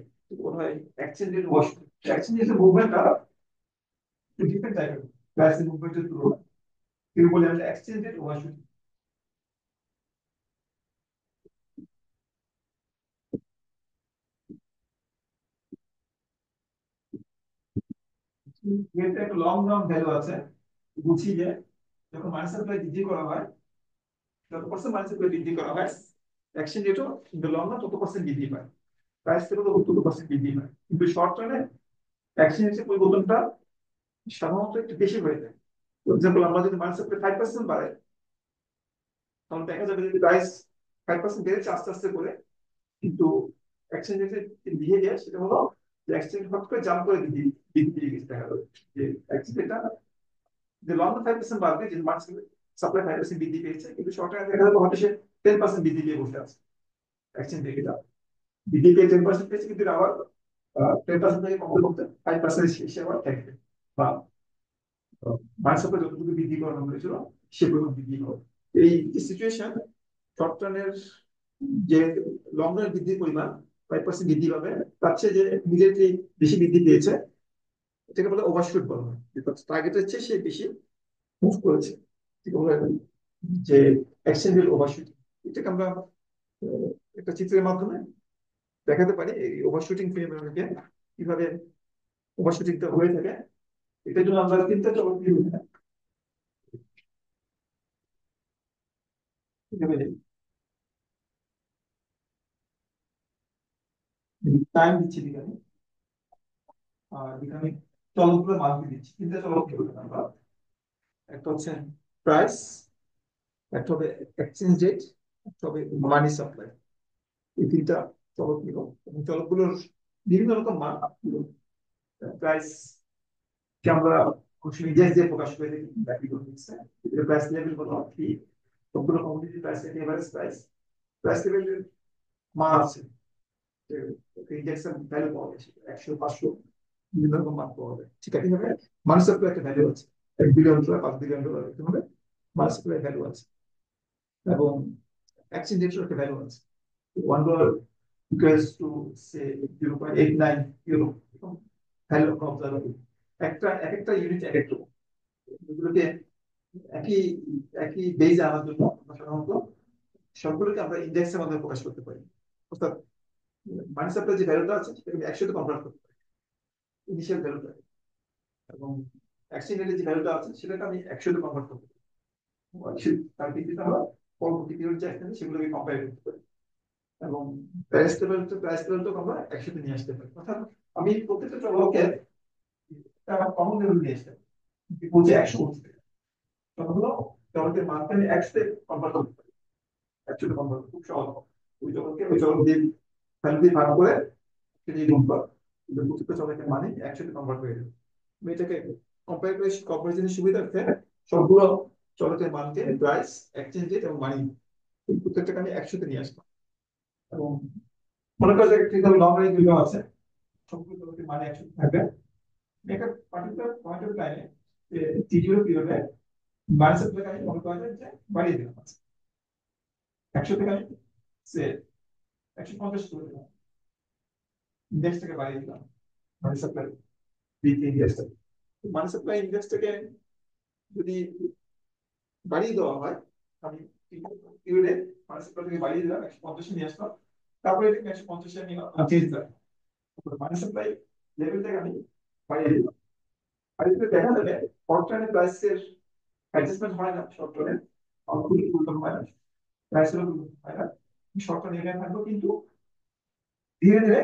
বলা হয় এক্সচেঞ্জ রেট ওভারশুটিং। এক্সচেঞ্জ রেটের মুভমেন্টটা ডিফারেন্ট টাইপের প্রাইস মুভমেন্টের তুলনায় কিন্তু বলে আমরা এক্সচেঞ্জ রেট ওভারশুটিং। এর একটা লং টার্ম ভ্যালু আছে, বুঝি যে যখন মানি সাপ্লাই বৃদ্ধি করা হয় যত পার্সেন্ট মানি সাপ্লাই বৃদ্ধি করা হয় এক্সচেঞ্জ রেটও ইন দ্য লং রান তত পার্সেন্ট বৃদ্ধি পায়, প্রাইস থেকে তত পার্সেন্ট বৃদ্ধি পায়। কিন্তু শর্ট টার্মে এক্সচেঞ্জ রেটের পরিবর্তনটা সাধারণত একটু বেশি হয়ে যায়। ফর এক্সাম্পল আমরা যদি মানি সাপ্লাই 5% বাড়াই তাহলে দেখা যাবে যে প্রাইস 5% বেড়েছে আস্তে আস্তে করে, কিন্তু এক্সচেঞ্জ রেটের যে বিহেভিয়ার সেটা হলো যে এক্সচেঞ্জ হট করে জাম্প করে বৃদ্ধি বৃদ্ধি পেয়ে গেছে। দেখা যাবে যে এক্সচেঞ্জটা যে লং 5% বাড়বে, যে মার্চ সাপ্লাই 5% বৃদ্ধি পেয়েছে, কিন্তু শর্ট টার্মে দেখা যাবে হয়তো সে 10% বৃদ্ধি পেয়ে বসে আছে। এক্সচেঞ্জ রেটটা বৃদ্ধি পেয়ে 10% পেয়েছে, কিন্তু আবার 10% থেকে কমতে কমতে 5% সে আবার থাকবে, বা মার্চ সাপ্লাই যতটুকু বৃদ্ধি করানো হয়েছিল সে পরিমাণ বৃদ্ধি হবে। এই সিচুয়েশন শর্ট টার্মের যে লং রান বৃদ্ধির পরিমাণ 5% বৃদ্ধি পাবে, তার চেয়ে যে ইমিডিয়েটলি বেশি বৃদ্ধি পেয়েছে এটাকে বলে ওভারশুট বলা হয়, বিকজ টার্গেটের চেয়ে সে বেশি মুভ করেছে। ঠিক বলা হয় যে এক্সচেঞ্জ রেট ওভারশুট। এটাকে আমরা একটা চিত্রের মাধ্যমে দেখাতে পারি এই ওভারশুটিং ফিনোমেননকে কিভাবে ওভারশুটিংটা হয়ে থাকে। এটার জন্য আমরা তিনটা চলক টাইম দিচ্ছি এখানে, আর এখানে চলকগুলো মান দিয়ে দিচ্ছি। তিনটা চলক কি বলবো আমরা, একটা হচ্ছে প্রাইস, একটা হবে এক্সচেঞ্জ রেট, একটা হবে মানি সাপ্লাই। এই তিনটা চলক নিব এবং চলকগুলোর বিভিন্ন রকম মান। প্রাইস কে আমরা খুশি ইন্ডেক্স দিয়ে প্রকাশ করে থাকি, ব্যাকি করতেছে এটা প্রাইস লেভেল হলো কি সবগুলো কমোডিটি প্রাইস থেকে এভারেজ প্রাইস। প্রাইস লেভেলের মান আছে, ইন্ডেক্সের ভ্যালু পাওয়া যায় 100 500 বিভিন্ন রকম মান পাওয়া যায়। ঠিক আছে, এইভাবে মানি সাপ্লাই একটা ভ্যালু আছে, $1 বিলিয়ন 5 বিলিয়ন এরকম হবে মানি সাপ্লাই ভ্যালু আছে। এবং এক্সচেঞ্জ রেটের একটা ভ্যালু আছে, $1 equals to say 0.89 euro, value আমরা অবজার্ভ করি। একটা এক একটা ইউনিট এক এক রকম, এগুলোকে একই একই বেজে আনার জন্য আমরা সাধারণত সবগুলোকে আমরা ইন্ডেক্সের মাধ্যমে প্রকাশ করতে পারি। অর্থাৎ মানি সাপ্লাই যে ভ্যালুটা আছে সেটাকে আমি 100 তে কনভার্ট করতে পারি ইনিশিয়াল ভ্যালুটা, এবং এক্সচেঞ্জ রেটের যে ভ্যালুটা আছে সেটাকে আমি 100 তে কনভার্ট করতে পারি। তার ভিত্তিতে আমরা পরবর্তী পিরিয়ড যে আসছে সেগুলোকে কম্পেয়ার করতে পারি, এবং প্রাইস লেভেলটা আমরা 100 তে নিয়ে আসতে পারি। অর্থাৎ আমি প্রত্যেকটা চলকে একটা কমন লেভেল নিয়ে আসতে পারি, বলছে 100 বলতে ততগুলো চলকের মানকে আমি 100 তে কনভার্ট করতে পারি। 100 তে কনভার্ট খুব সহজ। ওই চলক দিয়ে ভ্যালু দিয়ে ভাগ করে সেটি গুণ কর, প্রত্যেকটা চলকের মানে 100 তে কনভার্ট হয়ে যাবে। আমি এটাকে কম্পেয়ার করে কম্পারিজনের সুবিধার্থে সবগুলো চলকের মানকে প্রাইস, এক্সচেঞ্জ রেট এবং মানি এই প্রত্যেকটাকে আমি 100 তে নিয়ে আসলাম। এবং মনে করা যায় একটা লং রেঞ্জ দুটো আছে, সবগুলো চলকের মানে 100 থাকবে। একটা পার্টিকুলার পয়েন্ট অফ টাইমে টি0 পিরিয়ডে মানি সাপ্লাই আমি মনে করা যায় যে বাড়িয়ে দিলাম, 100 থেকে আমি সে 150 করে দিলাম, ইন্ডেক্স থেকে বাড়িয়ে দিলাম money supply index. Money supply ইন্ডেক্সটাকে যদি বাড়িয়ে দেওয়া হয়, আমি পিরিয়ডে মানি সাপ্লাই থেকে বাড়িয়ে দিলাম 150 নিয়ে আসলাম, তারপরে এটাকে 150 আমি চেঞ্জ দিলাম, মানি সাপ্লাই লেভেলটাকে আমি বাড়িয়ে দিলাম। আর এতে দেখা যাবে শর্ট টার্মে প্রাইসের অ্যাডজাস্টমেন্ট হয় না, শর্ট টার্মে আউটপুট পরিবর্তন হয় না, প্রাইসেরও পরিবর্তন হয় না। শর্ট টার্মে এখানে থাকবো, কিন্তু ধীরে ধীরে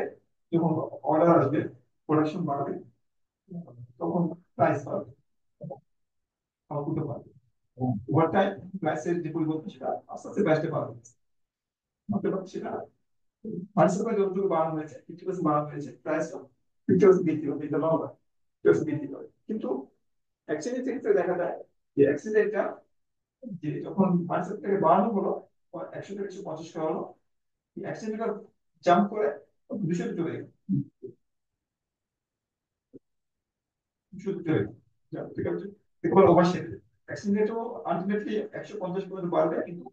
যখন অর্ডার আসবে, প্রোডাকশন বাড়বে, তখন প্রাইস বাড়বে, আউটপুটও বাড়বে। ওভার টাইম প্রাইসের যে পরিবর্তন সেটা আস্তে আস্তে প্রাইসটা বাড়বে। সেটা পার্টিসিপেন্ট যতটুকু বাড়ানো হয়েছে 50% বাড়ানো হয়েছে, প্রাইসটা 50% বৃদ্ধি হবে, এটা লং রান 50% বৃদ্ধি হবে। কিন্তু এক্সচেঞ্জের ক্ষেত্রে দেখা যায় যে এক্সচেঞ্জটা যে যখন মার্কেট থেকে বাড়ানো হলো 100 থেকে 150 করা হলো, 1 সেন্টিমিটার জাম্প করে 200 চলে গেল, 200 চলে গেল। ঠিক আছে, এবার ওভারশেপ অ্যাক্সিলারেটরও আলটিমেটলি 150 পর্যন্ত বাড়বে, কিন্তু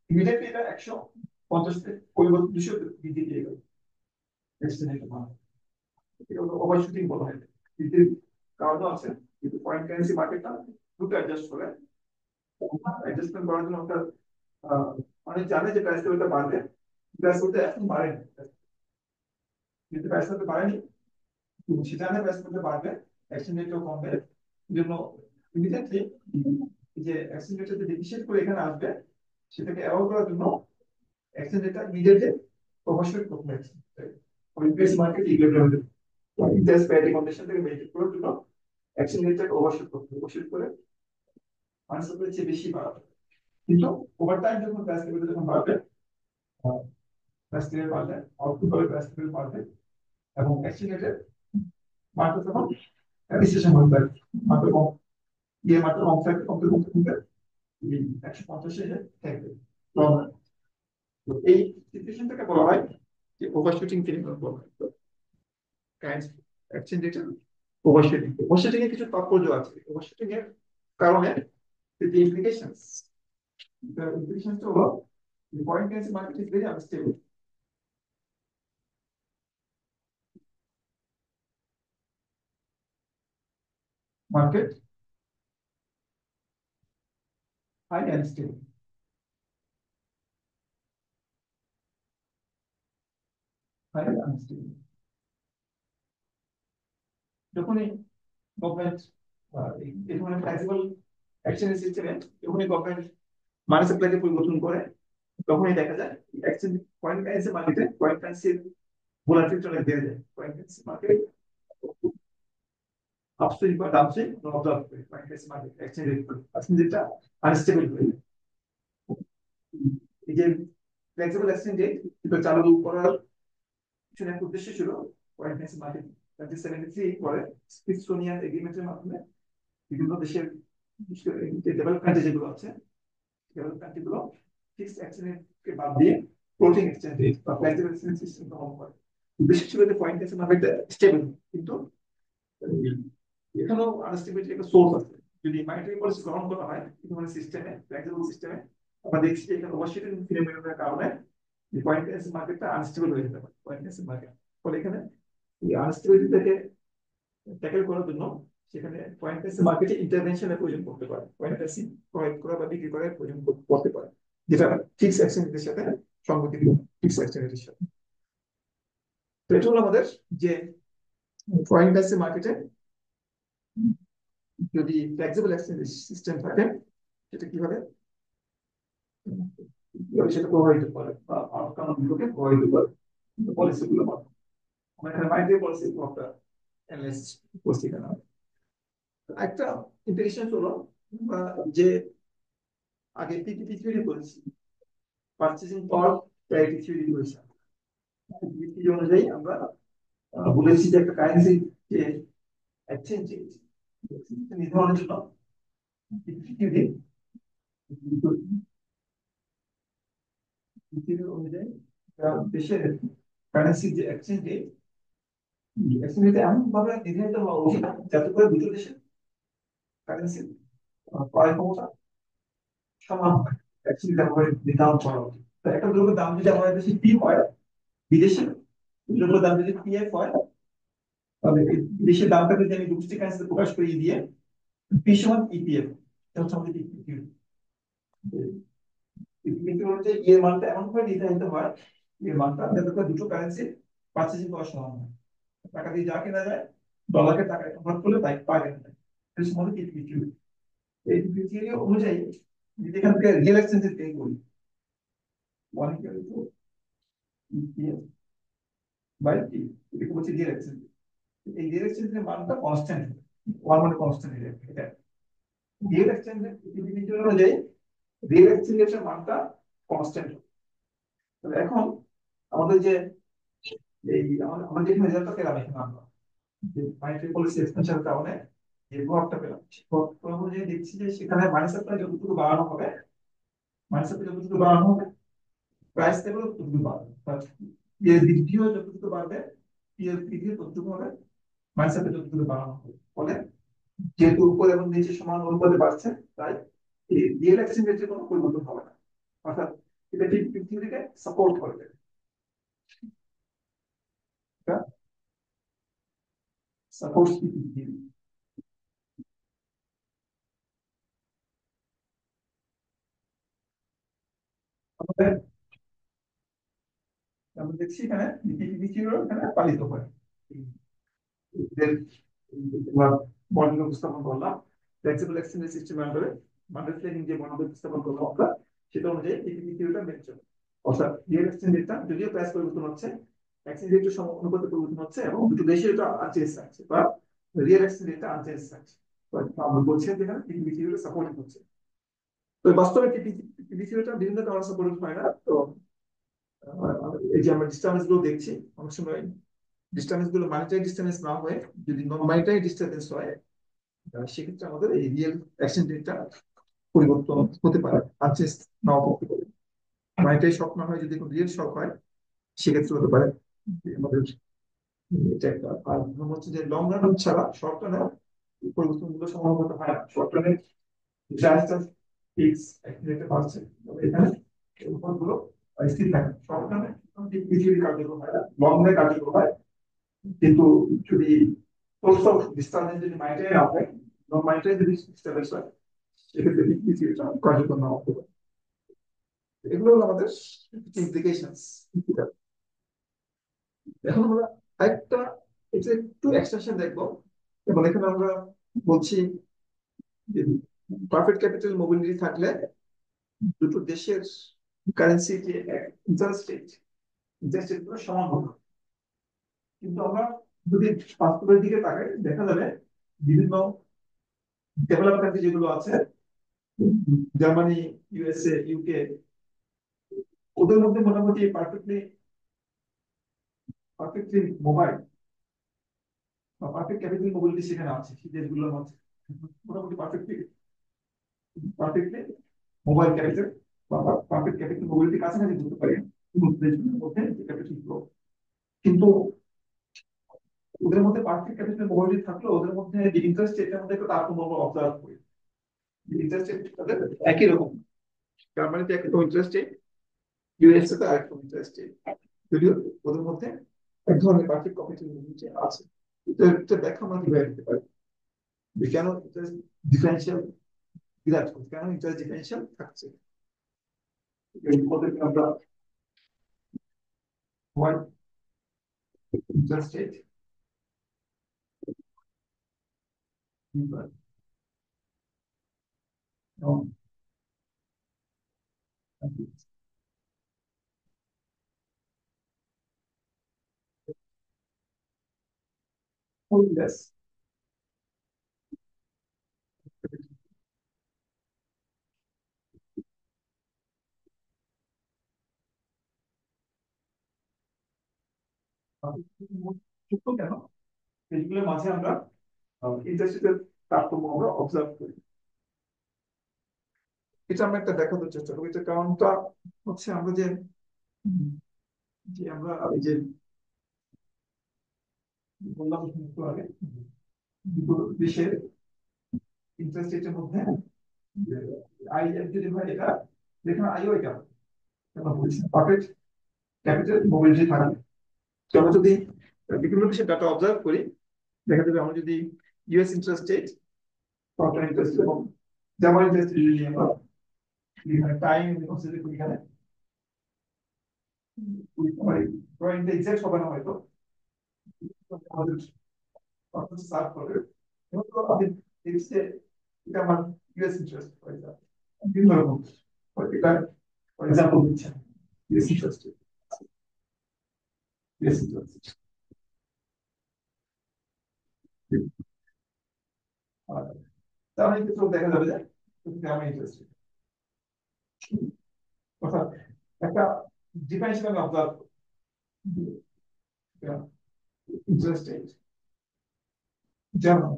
ইমিডিয়েটলি এটা 150 থেকে পরিবর্তন 200 বৃদ্ধি পেয়ে গেল অ্যাক্সিলারেটর মান। এটা হলো ওভারশুটিং বলা হয়। বৃদ্ধির কারণও আছে, কিন্তু ফরেন কারেন্সি মার্কেটটা দ্রুত অ্যাডজাস্ট করে। অ্যাডজাস্টমেন্ট করার জন্য একটা অনেক জানে যে প্রাইস লেভেলটা বাড়বে, প্রাইস লেভেলটা এখন বাড়েনি, কিন্তু প্রাইস লেভেলটা বাড়েনি, কিন্তু সে জানে প্রাইস লেভেলটা বাড়বে, এক্সচেঞ্জ রেটও কমবে। এই জন্য ইমিডিয়েটলি যে এক্সচেঞ্জ রেটটা যে ডিপ্রিসিয়েট করে এখানে আসবে, সেটাকে অ্যাভয়েড করার জন্য এক্সচেঞ্জ রেটটা ইমিডিয়েটলি প্রপোর্শনেট করবে। US market equilibrium interest parity condition থেকে মেইনটেইন করার জন্য এক্সচেঞ্জ রেটটাকে ওভারশুট করতে হবে, ওভারশুট করে মানি সাপ্লাই চেয়ে বেশি বাড়াবে। কিন্তু ওভার টাইম যখন প্রাইস লেভেল যখন বাড়বে, প্রাইস লেভেল বাড়লে আউটপুট হবে, প্রাইস লেভেল বাড়বে, এবং এক্সচেঞ্জ রেটের মাত্রা তখন অ্যাপ্রিসিয়েশন হতে পারে, মাত্রা কম, মাত্রা কম থাকবে, কমতে কমতে কমতে 150-এ থাকবে। তো এই সিচুয়েশনটাকে বলা হয় যে ওভারশুটিং ফিনোমেনন বলা হয়। কারেন্সি এক্সচেঞ্জ রেটের ওভারশুটিং, ওভারশুটিং এর কিছু তাৎপর্য আছে। ওভারশুটিং এর কারণে the implications, the implications হলো the foreign currency market is very unstable. Market highly unstable, highly unstable. যখনই গভর্নমেন্ট এই ধরনের ফ্লেক্সিবল এক্সচেঞ্জ সিস্টেমে যখনই গভর্নমেন্ট মানি সাপ্লাইকে পরিবর্তন করে, তখনই দেখা যায় এক্সচেঞ্জ ফরেন কারেন্সি মার্কেটে ফরেন কারেন্সির ভোলাটিলিটি অনেক বেড়ে যায়। ফরেন কারেন্সি মার্কেট আপসুইং বা ডাউনসুইং অবজার্ভ করে foreign currency market exchange rate করে, এক্সচেঞ্জ রেটটা আনস্টেবল হয়ে যায়। এই যে ফ্লেক্সিবল এক্সচেঞ্জ রেট এটা চালু করার পিছনে একটা উদ্দেশ্য ছিল ফরেন কারেন্সি মার্কেট 1973 পরে স্মিথসোনিয়ান এগ্রিমেন্টের মাধ্যমে বিভিন্ন দেশের ডেভেলপ কান্ট্রি যেগুলো আছে, ডেভেলপ কান্ট্রি গুলো ফিক্সড এক্সচেঞ্জ রেটকে বাদ দিয়ে ফ্লোটিং এক্সচেঞ্জ রেট বা ফ্লেক্সিবল এক্সচেঞ্জ সিস্টেম গ্রহণ করে। উদ্দেশ্য ছিল যে ফরেন কারেন্সি মার্কেট স্টেবল, কিন্তু এখানেও আনস্টেবিলিটির একটা সোর্স আছে। যদি মনিটারি পলিসি গ্রহণ করা হয় এই ধরনের সিস্টেমে, ফ্লেক্সিবল সিস্টেমে, আমরা দেখছি যে এখানে ওভারশুটিং ফিনোমেননের কারণে ফরেন কারেন্সি মার্কেটটা আনস্টেবল হয়ে যেতে পারে, ফরেন কারেন্সি মার্কেট। ফলে এখানে এই আনস্টেবিলিটিটাকে ট্যাকেল করার জন্য সেখানে ফরেন কারেন্সি মার্কেটে ইন্টারভেনশনের প্রয়োজন পড়তে পারে, ফরেন কারেন্সি ক্রয় করা বা বিক্রি করার প্রয়োজন পড়তে পারে, যেটা ফিক্স এক্সচেঞ্জের সাথে সংগতি ফিক্স এক্সচেঞ্জের সাথে। তো এটা হলো আমাদের যে ফরেন কারেন্সি মার্কেটে যদি ফ্লেক্সিবল এক্সচেঞ্জ সিস্টেম থাকে, সেটা কিভাবে সেটা প্রভাবিত করে বা আউটকাম গুলোকে প্রভাবিত করে পলিসি গুলো। আমরা এখানে মাইক্রো পলিসি একটা অ্যানালাইসিস করছি এখানে। একটা ইমপ্লিকেশন হলো যে আগে পিপিপি থিওরি করেছি, পারচেজিং পাওয়ার প্যারিটি থিওরি করেছি। পিপিপি অনুযায়ী আমরা বলেছি যে একটা কারেন্সি যে এক্সচেঞ্জ নির্ধারণের জন্য পিপিপি থিওরি অনুযায়ী দেশের কারেন্সির যে এক্সচেঞ্জ রেট, এক্সচেঞ্জ রেট এমন ভাবে নির্ধারিত হওয়া উচিত যাতে করে দুটো দেশের কারেন্সির ক্রয় ক্ষমতা সমান হয়। অ্যাকচুয়ালি ব্যবহারে নির্ধারণ করা উচিত। তো একটা দ্রব্যের দাম যদি আমাদের দেশে পি হয়, বিদেশে দ্রব্যের দাম যদি পিএফ হয়, তাহলে দেশের দামটাকে যদি আমি ডোমেস্টিক কারেন্সিতে প্রকাশ করিয়ে দিয়ে পি সমান ইপিএফ, এটা হচ্ছে আমাদের ইপিএফ অনুযায়ী এর মানটা এমন ভাবে নির্ধারিত হয়, এর মানটা যাতে করে দুটো কারেন্সি পারচেজিং করা সমান হয়। টাকা দিয়ে যা কেনা যায়, ডলারকে টাকায় কনভার্ট করলে তাই পাওয়া যায় না। এটা হচ্ছে আমাদের ইপিএফ। এই থিওরি অনুযায়ী যদি এখান থেকে রিয়েল এক্সচেঞ্জের পে করি, 1 equal to EPF by T, এটা হচ্ছে রিয়েল এক্সচেঞ্জ। এই রিয়েল এক্সচেঞ্জের মানটা কনস্ট্যান্ট, 1 মানে কনস্ট্যান্ট এটা। রিয়েল এক্সচেঞ্জের ইন্ডিভিজুয়াল অনুযায়ী রিয়েল এক্সচেঞ্জের মানটা কনস্ট্যান্ট। তাহলে এখন আমাদের যে এই আমরা যেখানে রেজাল্টটা পেলাম, এখানে আমরা যে মাইক্রো পলিসি এক্সপেনশনের কারণে যে প্রভাবটা পেলাম, সেই প্রভাব অনুযায়ী দেখছি যে সেখানে মানি সাপ্লাই যতটুকু বাড়ানো হবে, মাইনাসে যতটুকু বাড়ানো হবে প্রাইস লেভেল ততটুকু বাড়বে, এর বৃদ্ধিও যতটুকু বাড়বে এর বৃদ্ধিও ততটুকু হবে, মাইনাসে যতটুকু বাড়ানো হবে। ফলে যেহেতু উপর এবং নিচে সমান অনুপাতে বাড়ছে, তাই এই রিয়েল এক্সচেঞ্জ রেটের কোনো পরিবর্তন হবে না, অর্থাৎ এটা ঠিক পৃথিবীকে সাপোর্ট করবে। এটা সাপোর্ট পৃথিবী। আমাদের আমরা দেখছি এখানে পৃথিবীর এখানে পালিত হয় এদের আমরা মডেল উপস্থাপন করলাম, ফ্লেক্সিবল এক্সচেঞ্জ সিস্টেম আন্ডারে বান্ডেল প্ল্যানিং যে মডেল উপস্থাপন করলাম আমরা, সেটা অনুযায়ী পৃথিবীটা মেনে চলে। অর্থাৎ রিয়েল এক্সচেঞ্জ রেটটা যদিও প্রাইস পরিবর্তন হচ্ছে, এক্সচেঞ্জ রেটের অনুপাতে পরিবর্তন হচ্ছে এবং দুটো দেশে এটা আনচেঞ্জ থাকছে, বা রিয়েল এক্সচেঞ্জ রেটটা আনচেঞ্জ থাকছে। আমরা বলছি যে এখানে পৃথিবীটা সাপোর্টিং হচ্ছে। তো বাস্তবে পৃথিবীটা বিভিন্ন কারণে সাপোর্টিং হয় না। তো এই যে আমরা ডিস্টার্বেন্স গুলো দেখছি, অনেক সময় ডিস্টার্বেন্স গুলো মানিটারি ডিস্টার্বেন্স না হয়ে যদি নন মানিটারি ডিস্টার্বেন্স হয়, সেক্ষেত্রে আমাদের এই রিয়েল এক্সচেঞ্জ রেটটা পরিবর্তন হতে পারে, আনচেঞ্জ নাও করতে পারে। মানিটারি শক না হয়, যদি কোনো রিয়েল শক হয় সেক্ষেত্রে হতে পারে যে আমাদের এটা একটা। আর মনে হচ্ছে যে লং রান ছাড়া শর্ট রানে পরিবর্তন গুলো সম্ভবত হয় না। শর্ট রানে জাস্ট ফিক্স রেটে পাচ্ছে, তবে এখানে গুলো স্থির থাকে। শর্ট রানে পৃথিবীর কার্যক্রম হয় না, লং রানে কার্যক্রম হয়। কিন্তু যদি সোর্স অফ ডিস্টার্বেন্স যদি মাইন্ডে না হয়, নন মাইন্ডে যদি ডিস্টার্বেন্স হয়, সেক্ষেত্রে পৃথিবীটা কার্যক্রম না হতে পারে। এগুলো হলো আমাদের ইমপ্লিকেশনস। এখন আমরা একটা এটা একটু এক্সটেনশন দেখবো, এবং এখানে আমরা বলছি যে পারফেক্ট ক্যাপিটাল মোবিলিটি থাকলে দুটো দেশের কারেন্সি যে ইন্টারেস্ট রেট, ইন্টারেস্ট রেট গুলো সমান হবে। কিন্তু আমরা যদি বাস্তবের দিকে তাকাই, দেখা যাবে বিভিন্ন ডেভেলপ কান্ট্রি যেগুলো আছে, জার্মানি, ইউএসএ, ইউকে, ওদের মধ্যে মোটামুটি পারফেক্টলি মোবাইল বা পারফেক্ট ক্যাপিটাল মোবিলিটি সেখানে আছে, সেই দেশগুলোর মধ্যে মোটামুটি পারফেক্টলি মোবাইল ক্যাপিটাল বা পারফেক্ট ক্যাপিটাল মোবিলিটি কাছাকাছি ধরতে পারি দেশগুলোর মধ্যে ক্যাপিটাল ফ্লো। কিন্তু ওদের মধ্যে পারফেক্ট ক্যাপিটাল মোবিলিটি থাকলেও ওদের মধ্যে যে ইন্টারেস্ট রেটের মধ্যে একটা তারতম্য আমরা অবজার্ভ করি। ইন্টারেস্ট রেট তাদের একই রকম, জার্মানিতে একরকম ইন্টারেস্ট রেট, ইউএসএ তে আরেকরকম ইন্টারেস্ট রেট, যদিও ওদের মধ্যে এক ধরনের পারফেক্ট ক্যাপিটাল মোবিলিটি আছে। এটা ব্যাখ্যা আমরা কিভাবে দিতে পারি যে কেন ইন্টারেস্ট ডিফারেন্সিয়াল বিরাট করছে, কেন ইন্টারেস্ট ডিফারেন্সিয়াল থাকছে। ওদেরকে আমরা হোয়াইট ইন্টারেস্ট রেট yes. যুক্ত কেন, এগুলোর মাঝে আমরা ইন্টারেস্টের তারতম্য আমরা অবজার্ভ করি। এটা আমরা একটা দেখানোর চেষ্টা করি। এটা কারণটা হচ্ছে আমরা যে যে আমরা এই যে বললাম একটু আগে, দুটো দেশের ইন্টারেস্ট রেটের মধ্যে আই যদি হয় এটা, যেখানে আইও এটা আমরা বলছি পারফেক্ট ক্যাপিটাল মোবিলিটি থাকে। তো আমরা যদি বিভিন্ন দেশের ডাটা অবজার্ভ করি, দেখা যাবে আমরা যদি US interest rate, short interest এবং জার্মান ইন্টারেস্ট রেট যদি আমরা এখানে টাইম কনসিডার করি, এখানে ড্রয়িংটা এক্সাক্ট হবে না হয়তো, আমাদের সার্ভ করে আপনি দেখছে এটা আমার ইউএস ইন্টারেস্ট ফর এক্সাম্পল, বিভিন্ন রকম এটা ফর এক্সাম্পল দিচ্ছেন ইউএস ইন্টারেস্ট, ইউএস ইন্টারেস্ট। তাহলে কিন্তু দেখা যাবে যে আমার ইন্টারেস্ট, অর্থাৎ একটা ডিফারেন্স আমি অবজার্ভ ইন্টারেস্ট রেট যেমন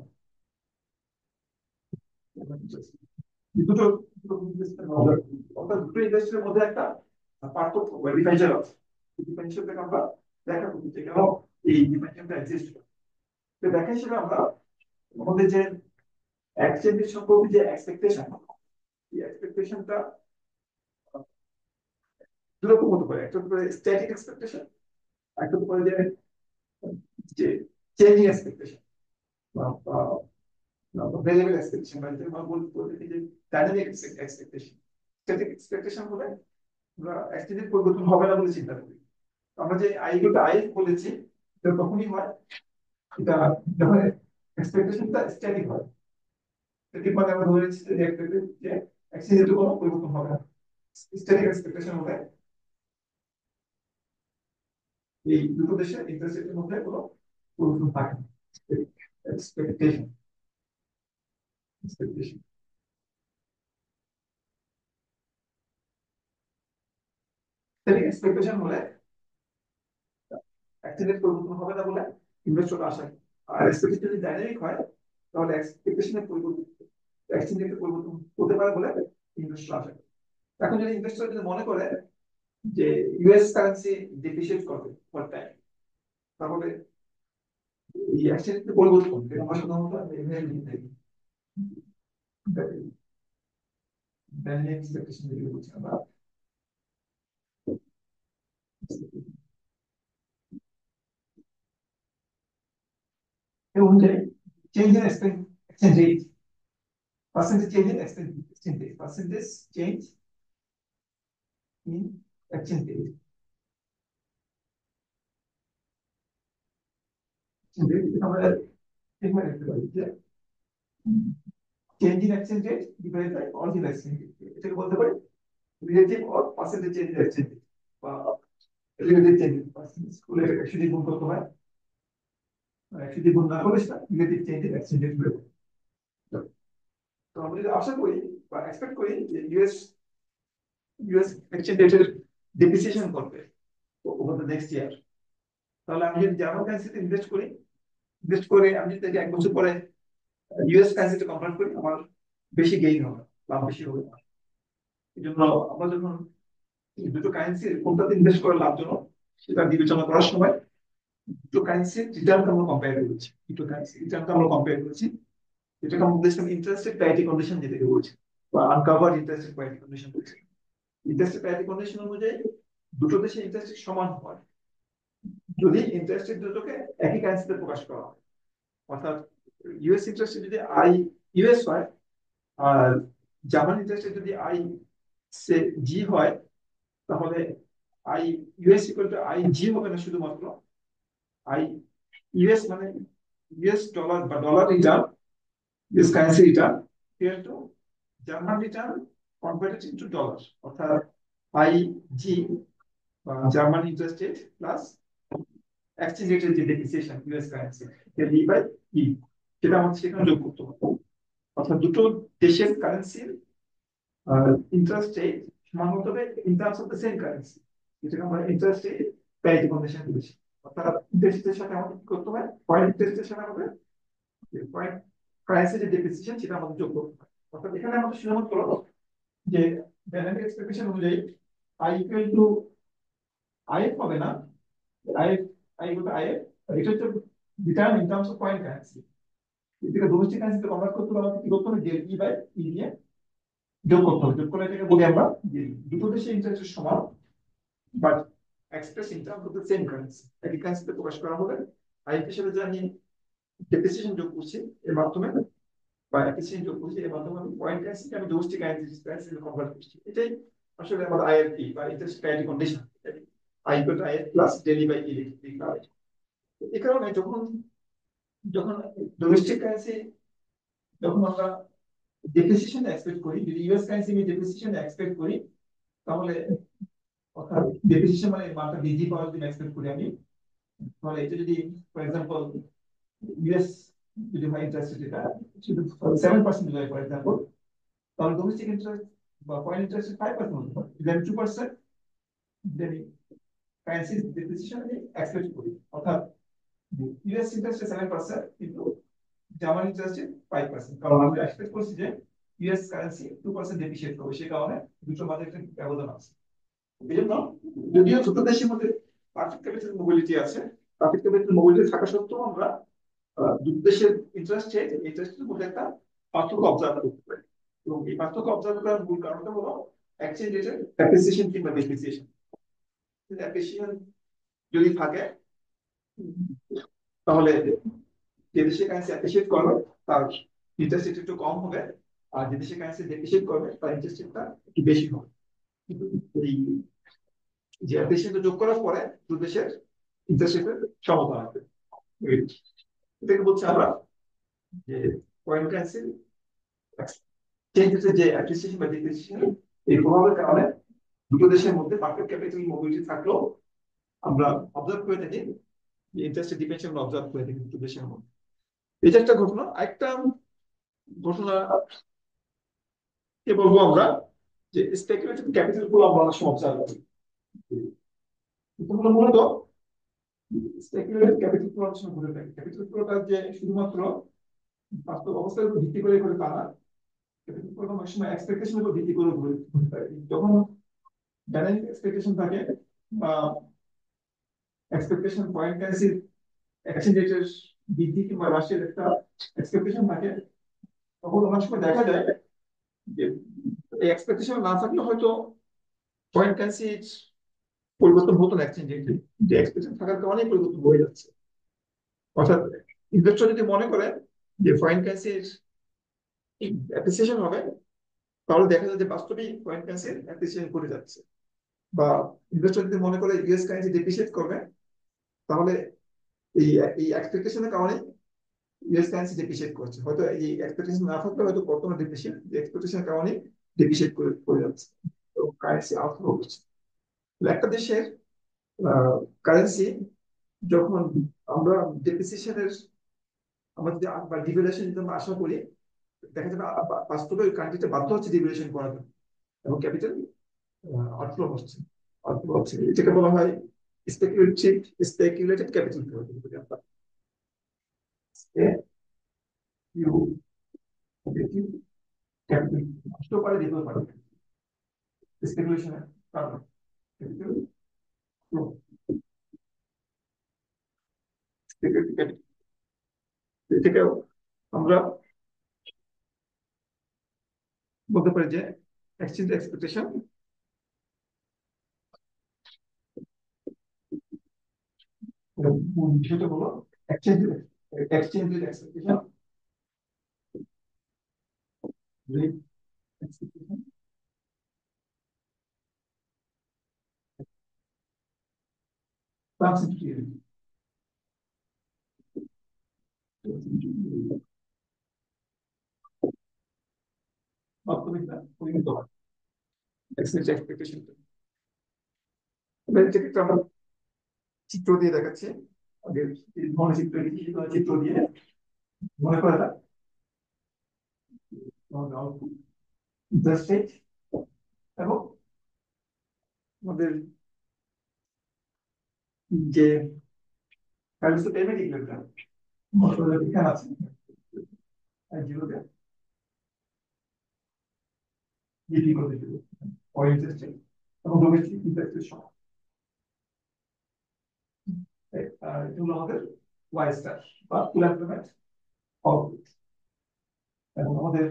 দুটো দুটো ইন্ডাস্ট্রির মধ্যে, অর্থাৎ দুটো ইন্ডাস্ট্রির মধ্যে একটা পার্থক্য বা ডিফারেন্সিয়াল আছে। ডিফারেন্সিয়ালটাকে আমরা ব্যাখ্যা করতে চাই কেন এই ডিফারেন্সিয়ালটা এক্সিস্ট করে। তো দেখা হিসেবে আমরা আমাদের যে এক্সচেঞ্জের সম্পর্কে যে এক্সপেকটেশন, এই এক্সপেকটেশনটা দুরকম হতে পারে। একটা হতে পারে স্ট্যাটিক এক্সপেকটেশন, একটা হতে পারে যে চেঞ্জিং এক্সপেকটেশন বা ভেরিয়েবল এক্সপেকটেশন, বা যেটা আমরা বলতে যে ডাইনামিক এক্সপেকটেশন। স্ট্যাটিক এক্সপেকটেশন হলে আমরা এক্সচেঞ্জের পরিবর্তন হবে না বলে চিন্তা করি। আমরা যে আই বলেছি এটা তখনই হয় এটা যখন এক্সপেকটেশনটা স্ট্যাটিক হয়। স্ট্যাটিক মানে আমরা ধরে নিচ্ছি যে এক্সচেঞ্জের কোনো পরিবর্তন হবে না। স্ট্যাটিক এক্সপেকটেশন হলে এই দুটো দেশের ইন্টারেস্ট রেটের মধ্যে কোনো পরিবর্তন থাকে না। এক্সপেকটেশন এক্সপেকটেশন স্ট্যাটিক এক্সপেকটেশন হলে এক্সচেঞ্জের পরিবর্তন হবে না বলে ইনভেস্টর আশা করে। আর এক্সপেকটেশন যদি ডাইনামিক হয় তাহলে এক্সপেকটেশনের পরিবর্তন এক্সচেঞ্জের পরিবর্তন হতে পারে বলে ইনভেস্টর আশা করে। এখন যদি ইনভেস্টর যদি মনে করে যে ইউএস কারেন্সি ডিপ্রিসিয়েট করবে ফর টাইম, তাহলে এই এক্সচেঞ্জের পরিবর্তন এটা আমরা সাধারণত এভাবে লিখে থাকি ডাইনামিক এক্সপেকটেশন যেটা বলছি আমরা। এবং যে change in exchange rate, percentage change in exchange rate, percentage change in exchange rate, আমরা এখানে লিখতে পারি যে change in exchange rate divided by original exchange rate, এটাকে বলতে পারি relative or percentage change in exchange rate বা রিলেটিভ চেঞ্জ ইন পার্সেন্টেজ। স্কুলে একসাথে গুণ করতে হয়, একসাথে গুণ না করলে সেটা relative change in exchange rate হবে। তো আমরা যদি আশা করি বা এক্সপেক্ট করি যে ইউএস এক্সচেঞ্জ রেটের ডেপ্রিসিয়েশন করবে ওভার দ্য নেক্সট ইয়ার, তাহলে আমি যদি জার্মান কারেন্সিতে ইনভেস্ট করে আমি যদি 1 বছর পরে ইউএস কারেন্সিতে কনভার্ট করি, আমার বেশি গেইন হবে, লাভ বেশি হবে। এই জন্য আমরা যখন এই দুটো কারেন্সি কোনটাতে ইনভেস্ট করা লাভজনক সেটা বিবেচনা করার সময় দুটো কারেন্সির রিটার্নটা আমরা কম্পেয়ার করেছি। দুটো কারেন্সি রিটার্নটা আমরা কম্পেয়ার করেছি, যেটাকে আমরা বলেছিলাম ইন্টারেস্টেড প্যারিটি কন্ডিশন, যেটাকে বলছি, বা আনকাভার ইন্টারেস্টেড প্যারিটি কন্ডিশন বলছি। ইন্টারেস্টেড প্যারিটি কন্ডিশন অনুযায়ী দুটো দেশে ইন্টারেস্ট সমান হয় যদি ইন্টারেস্ট দুটোকে একই কারেন্সিতে প্রকাশ করা হয়। অর্থাৎ ইউএস ইন্টারেস্ট যদি আই ইউএস হয় আর জার্মান ইন্টারেস্ট যদি আই সে জি হয়, তাহলে I US equal to I G হবে না, শুধুমাত্র আই ইউএস মানে ইউএস ডলার বা dollar return, US currency return equal to German return converted into dollar, অর্থাৎ আই জি বা German interest rate plus exchange রেটের যে depreciation US currency D by E, সেটা আমাদের সেখানে যোগ করতে হবে। অর্থাৎ দুটো দেশের কারেন্সির ইন্টারেস্ট রেট সমান হতে হবে in terms of the same currency, যেটাকে আমরা ইন্টারেস্ট রেট প্যারিটি কন্ডিশন বলেছি। অর্থাৎ ইন্টারেস্টের সাথে আমাদের কি করতে হয়, পয়েন্ট ইন্টারেস্টের সাথে আমাদের পয়েন্ট কারেন্সি যে ডেপ্রিসিয়েশন সেটা আমাদের যোগ করতে হয়। অর্থাৎ এখানে আমাদের শুধুমাত্র যে ডাইনামিক এক্সপেকটেশন অনুযায়ী আই ইকুয়াল টু আইএফ হবে না, if I equal to if, এটা হচ্ছে return in terms of point currency. এটাকে ডোমেস্টিক কারেন্সিতে কনভার্ট করতে হলে আমাদের কি করতে হবে, ডেল ই বাই ই দিয়ে যোগ করতে হবে। যোগ করে এটাকে বলি আমরা যে দুটো দেশে ইন্টারেস্টের সমান, but express in terms of the same currency, একই কারেন্সিতে প্রকাশ করা হবে। আইএফ এর সাথে যে আমি ডেপ্রিসিয়েশন যোগ করছি এর মাধ্যমে, বা অ্যাপ্রিসিয়েশন যোগ করছি এর মাধ্যমে আমি পয়েন্ট কারেন্সিকে আমি ডোমেস্টিক কারেন্সিতে কনভার্ট করছি। এটাই আসলে আমাদের আইএফপি বা interest parity condition, I equal to IF plus del E by E লিখা হয়। এই কারণে যখন যখন ডোমেস্টিক কারেন্সি যখন আমরা ডেপ্রিসিয়েশন এক্সপেক্ট করি, যদি ইউএস কারেন্সি আমি ডেপ্রিসিয়েশন এক্সপেক্ট করি, তাহলে অর্থাৎ ডেপ্রিসিয়েশন মানে মাত্রা বৃদ্ধি পাওয়ার যদি এক্সপেক্ট করি আমি, তাহলে এটা যদি ফর এক্সাম্পল ইউএস যদি হয় ইন্টারেস্ট এটা শুধু 7% হয় ফর এক্সাম্পল, তাহলে ডোমেস্টিক ইন্টারেস্ট বা ফরেন ইন্টারেস্ট 5% হতে পারে। যদি আমি 2% যদি কারেন্সি ডেপ্রিসিয়েশন আমি এক্সপেক্ট করি, অর্থাৎ ইউএস ইন্টারেস্ট 7% কিন্তু জার্মান ইন্টারেস্ট 5%, কারণ আমরা এক্সপেক্ট করছি যে ইউএস কারেন্সি 2% ডেপ্রিসিয়েট করবে, সে কারণে দুটো মাঝে একটা ব্যবধান আছে। এই জন্য যদিও ছোট দেশের মধ্যে পারফেক্ট ক্যাপিটাল মোবিলিটি আছে, পারফেক্ট ক্যাপিটাল মোবিলিটি থাকা সত্ত্বেও আমরা দুটো দেশের ইন্টারেস্ট রেট ইন্টারেস্টের মধ্যে একটা পার্থক্য অবজার্ভ করতে পারি। এবং এই পার্থক্য অবজার্ভ করার মূল কারণটা হলো এক্সচেঞ্জ রেটের অ্যাপ্রিসিয়েশন কিংবা ডেপ্রিসিয়েশন। অ্যাপ্রিসিয়েশন যদি থাকে তাহলে যে দেশে কারেন্সি অ্যাপ্রিসিয়েট করবে তার ইন্টারেস্ট রেট একটু কম হবে, আর যে দেশে কারেন্সি ডেপ্রিসিয়েট করবে তার ইন্টারেস্ট রেটটা একটু বেশি হবে। কিন্তু এই যে অ্যাপ্রিসিয়েশন যোগ করার পরে দু দেশের ইন্টারেস্ট রেটের সমতা আসবে। এটাকে বলছি আমরা যে ফরেন কারেন্সি চেঞ্জেস, যে অ্যাপ্রিসিয়েশন বা ডিপ্রিসিয়েশন, এই প্রভাবের কারণে দুটো দেশের মধ্যে পারফেক্ট ক্যাপিটাল মোবিলিটি থাকলেও আমরা অবজার্ভ করে থাকি যে ইন্টারেস্টের ডিফারেন্স অবজার্ভ করে থাকি দুটো দেশের মধ্যে। এটা একটা ঘটনা। একটা ঘটনা কে বলবো আমরা যে স্পেকুলেটিভ ক্যাপিটাল গুলো আমরা অনেক সময় অবজার্ভ করি। এগুলো মূলত স্পেকুলেটিভ ক্যাপিটাল গুলো অনেক সময় ঘুরে থাকে। ক্যাপিটাল গুলোটা যে শুধুমাত্র বাস্তব অবস্থার উপর ভিত্তি করে তা না, ক্যাপিটাল গুলো অনেক সময় এক্সপেকটেশনের উপর ভিত্তি করে ঘুরে থাকে। যখন ডাইনামিক এক্সপেকটেশন থাকে বা এক্সপেকটেশন ফরেন কারেন্সির এক্সচেঞ্জ রেটের বৃদ্ধি কিংবা হ্রাসের একটা এক্সপেকটেশন থাকে, তখন অনেক সময় দেখা যায় যে এই এক্সপেকটেশন না থাকলে হয়তো ফরেন কারেন্সির পরিবর্তন হতো না এক্সচেঞ্জ রেটে, যে এক্সপেকটেশন থাকার কারণেই পরিবর্তন হয়ে যাচ্ছে। অর্থাৎ ইনভেস্টর যদি মনে করে যে ফরেন কারেন্সির অ্যাপ্রিসিয়েশন হবে, তাহলে দেখা যায় যে বাস্তবেই ফরেন কারেন্সির অ্যাপ্রিসিয়েশন করে যাচ্ছে। বা ইনভেস্টর যদি মনে করে ইউএস কারেন্সি ডেপ্রিসিয়েট করবে, তাহলে এই এই এক্সপেকটেশনের কারণে ইউএস কারেন্সি ডেপ্রিসিয়েট করছে। হয়তো এই এক্সপেকটেশন না থাকলে হয়তো বর্তমানে ডেপ্রিসিয়েট, এক্সপেকটেশনের কারণে ডেপ্রিসিয়েট করে যাচ্ছে, তো কারেন্সি আউটফ্লো হচ্ছে। একটা দেশের কারেন্সি যখন আমরা ডেপ্রিসিয়েশনের, আমরা যদি বা ডিভ্যালুয়েশন যদি আমরা আশা করি, দেখা যাবে বাস্তবে ওই কান্ট্রিটা বাধ্য হচ্ছে ডিভ্যালুয়েশন করার জন্য, এবং ক্যাপিটাল আউটফ্লো হচ্ছে। আউটফ্লো হচ্ছে, এটাকে বলা হয় স্পেকুলেটিভ স্পেকুলেটেড ক্যাপিটাল। ক্যাপিটাল নষ্ট করে দিতেও পারে স্পেকুলেশনের কারণে। ক্যাপিটাল থেকেও আমরা বলতে পারি যে এক্সচেঞ্জ এক্সপেকটেশন বিষয়টা হলো এক্সচেঞ্জ এক্সচেঞ্জের এক্সপেকটেশন রেট এক্সপেকটেশন ট্রান্সিটিভিটি। বাস্তবিকতা পরিণত হয় এক্সচেঞ্জ এক্সপেকটেশন। এটাকে একটা আমরা চিত্র দিয়ে দেখাচ্ছি। আগে মনে চিত্র চিত্র দিয়ে মনে করা যাক আউটপুট ইন্টারেস্ট রেট এবং আমাদের যে কারেন্সি পেমেন্ট ইকুইভ্যালেন্ট এখানে আছে জিরোতে বিক্রি করতে দেবো or interest rate এবং ডোমেস্টিক ইন্টারেস্টের সমান। এটা হলো আমাদের ওয়াই স্টার বা ফুল এমপ্লয়মেন্ট আউটপুট। এবং আমাদের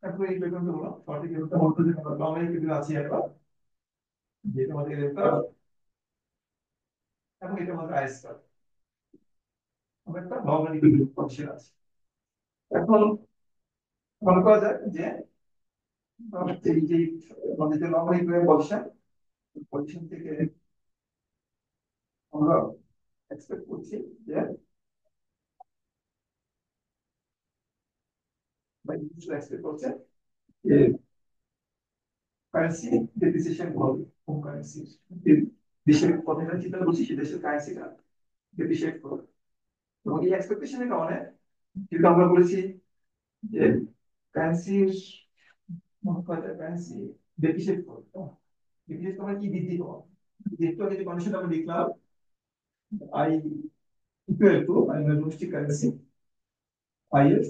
এমপ্লয়ি ইকুইভ্যালেন্ট হলো সঠিক একটা বলতে যে আমরা লং ইকুইভ্যালেন্ট আছে একবার, যেটা আমাদের এটা এবং এটা আমাদের আই স্টার, আমরা একটা লং ইকুইভ্যালেন্ট পজিশন আছে। এখন মনে করা যায় যে এই যে আমাদের যে লং ইকুইভ্যালেন্ট পজিশন, পজিশন থেকে আমরা এক্সপেক্ট করছি যে বা ইউজুয়ালি এক্সপেক্ট করছে যে কারেন্সি ডেপ্রিসিয়েশন হবে, হোম কারেন্সি দেশের প্রধান চিন্তা করছি সে দেশের কারেন্সিটা ডেপ্রিসিয়েট করবে। এবং এই এক্সপেকটেশনের কারণে যেটা আমরা বলেছি যে কারেন্সির কারেন্সি ডেপ্রিসিয়েট করবে, ডেপ্রিসিয়েট করার কি বৃদ্ধি পাওয়া, যেহেতু আগে যে কন্ডিশন আমরা লিখলাম I equal to I domestic currency I S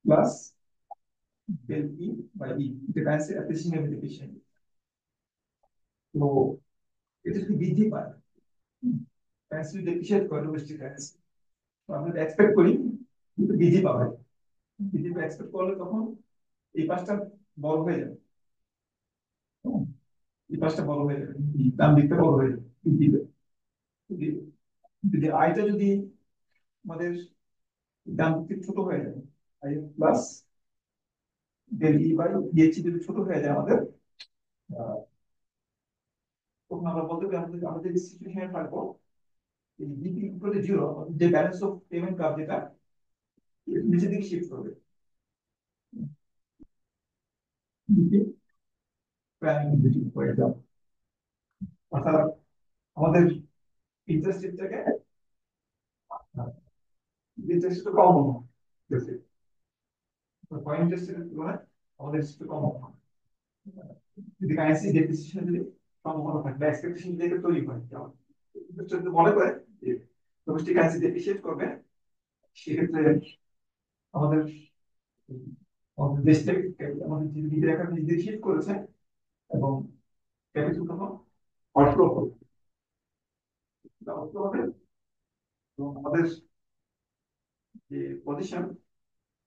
plus del E by E, এটা কারেন্সি অ্যাপ্রিসিয়েশন এফিসিয়েন্সি। তো এটা যদি বৃদ্ধি পায়, কারেন্সি যদি ডেপ্রিসিয়েট করে ডোমেস্টিক কারেন্সি, তো আমরা এক্সপেক্ট করি কিন্তু বৃদ্ধি পাবে। বৃদ্ধি এক্সপেক্ট করলে তখন এই পাঁচটা বড় হয়ে যাবে, এই পাঁচটা বড় হয়ে যাবে, দাম দিকটা বড় হয়ে যাবে বৃদ্ধিতে। যদি যদি আয়টা যদি আমাদের দাম দিক ছোট হয়ে যাবে, I plus del E by DH যদি ছোট হয়ে যায় আমাদের, আহ, তখন আমরা বলতে পারি আমাদের আমাদের সিচুয়েশনে থাকবো এই ডিপি ইকুয়াল টু জিরো, যে ব্যালেন্স অফ পেমেন্ট কার্ভ যেটা নিচের দিকে শিফট করবে। ডিপি প্রাইম হয়ে যাবে, অর্থাৎ আমাদের ইন্টারেস্ট রেটটাকে ইন্টারেস্ট কম হবে, পয়েন্ট ইন্টারেস্ট রেটের তুলনায় আমাদের একটু কম হবে। যদি কারেন্সি ডেপ্রিসিয়েশন যদি সম্ভাবনা থাকে বা এক্সপেকটেশন যদি তৈরি হয়, ইনভেস্টর যদি মনে করে যে ডোমেস্টিক কারেন্সি ডেপ্রিসিয়েট করবে, সেক্ষেত্রে আমাদের আমাদের দেশ থেকে আমাদের যে বিদেশি টাকা ডেপ্রিসিয়েট করেছে এবং ক্যাপিটাল তখন আউটফ্লো হবে, আউটফ্লো হবে এবং আমাদের যে পজিশন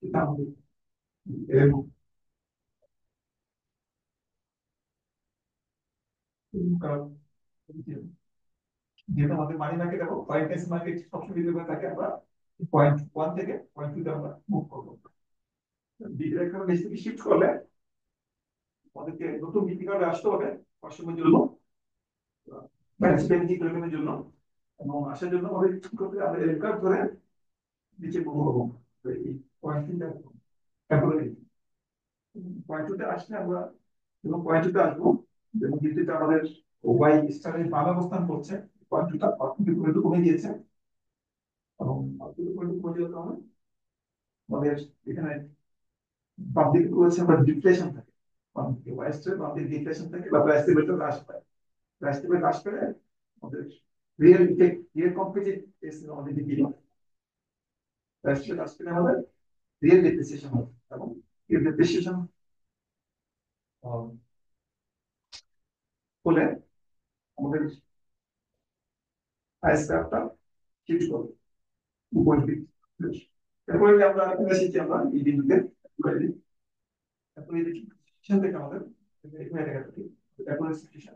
সেটা আমাদের এরকম। কারণ যেহেতু আমাদের মানি মার্কেট এবং ফরেন কারেন্সি মার্কেট সবসময় ভিতরে করে থাকে, আমরা পয়েন্ট ওয়ান থেকে পয়েন্ট টু তে আমরা মুভ করবো। বিদেশি টাকা বেশি শিফট করলে আমাদেরকে নতুন নীতি কার্ডে আসতে হবে অসময়ের জন্য, ব্যালেন্স ব্যাংকিং প্রোগ্রামের জন্য, এবং আসার জন্য আমাদের কি করতে হবে, আমাদের রেকর্ড ধরে নিচে মুভ করবো। তো এই পয়েন্ট তিনটা তারপরে পয়েন্ট টুতে আসলে আমরা এবং পয়েন্ট টুতে আসবো, এবং যেহেতু আমাদের ওয়াই স্টারের ভালো অবস্থান করছে, পয়েন্ট টুটা অর্থনৈতিক পরিমাণ কমে গিয়েছে এবং অর্থনৈতিক পরিমাণ কমে যাওয়ার কারণে আমাদের এখানে পাবলিক রয়েছে আমরা ডিফ্লেশন থাকে, ওয়াই স্টারের পাবলিক ডিফ্লেশন থাকে বা প্রাইস লেভেলটা হ্রাস পায়। প্রাইস লেভেল হ্রাস পেলে আমাদের রিয়েল ইফেক্ট রিয়েল কম্পিটিটিভ আমাদের দিকে প্রাইস লেভেল হ্রাস পেলে আমাদের রিয়েল ডেপ্রিসিয়েশন হবে, এবং রিয়েল ডেপ্রিসিয়েশন হলে আমাদের আইস গ্রাফটা শিফট করবে উপরের দিকে। তারপরে আমরা এখানে শিখি আমরা এই বিন্দুতে তারপরে এই সিচুয়েশন থেকে আমাদের এখানে দেখা যাবে তারপরে সিচুয়েশন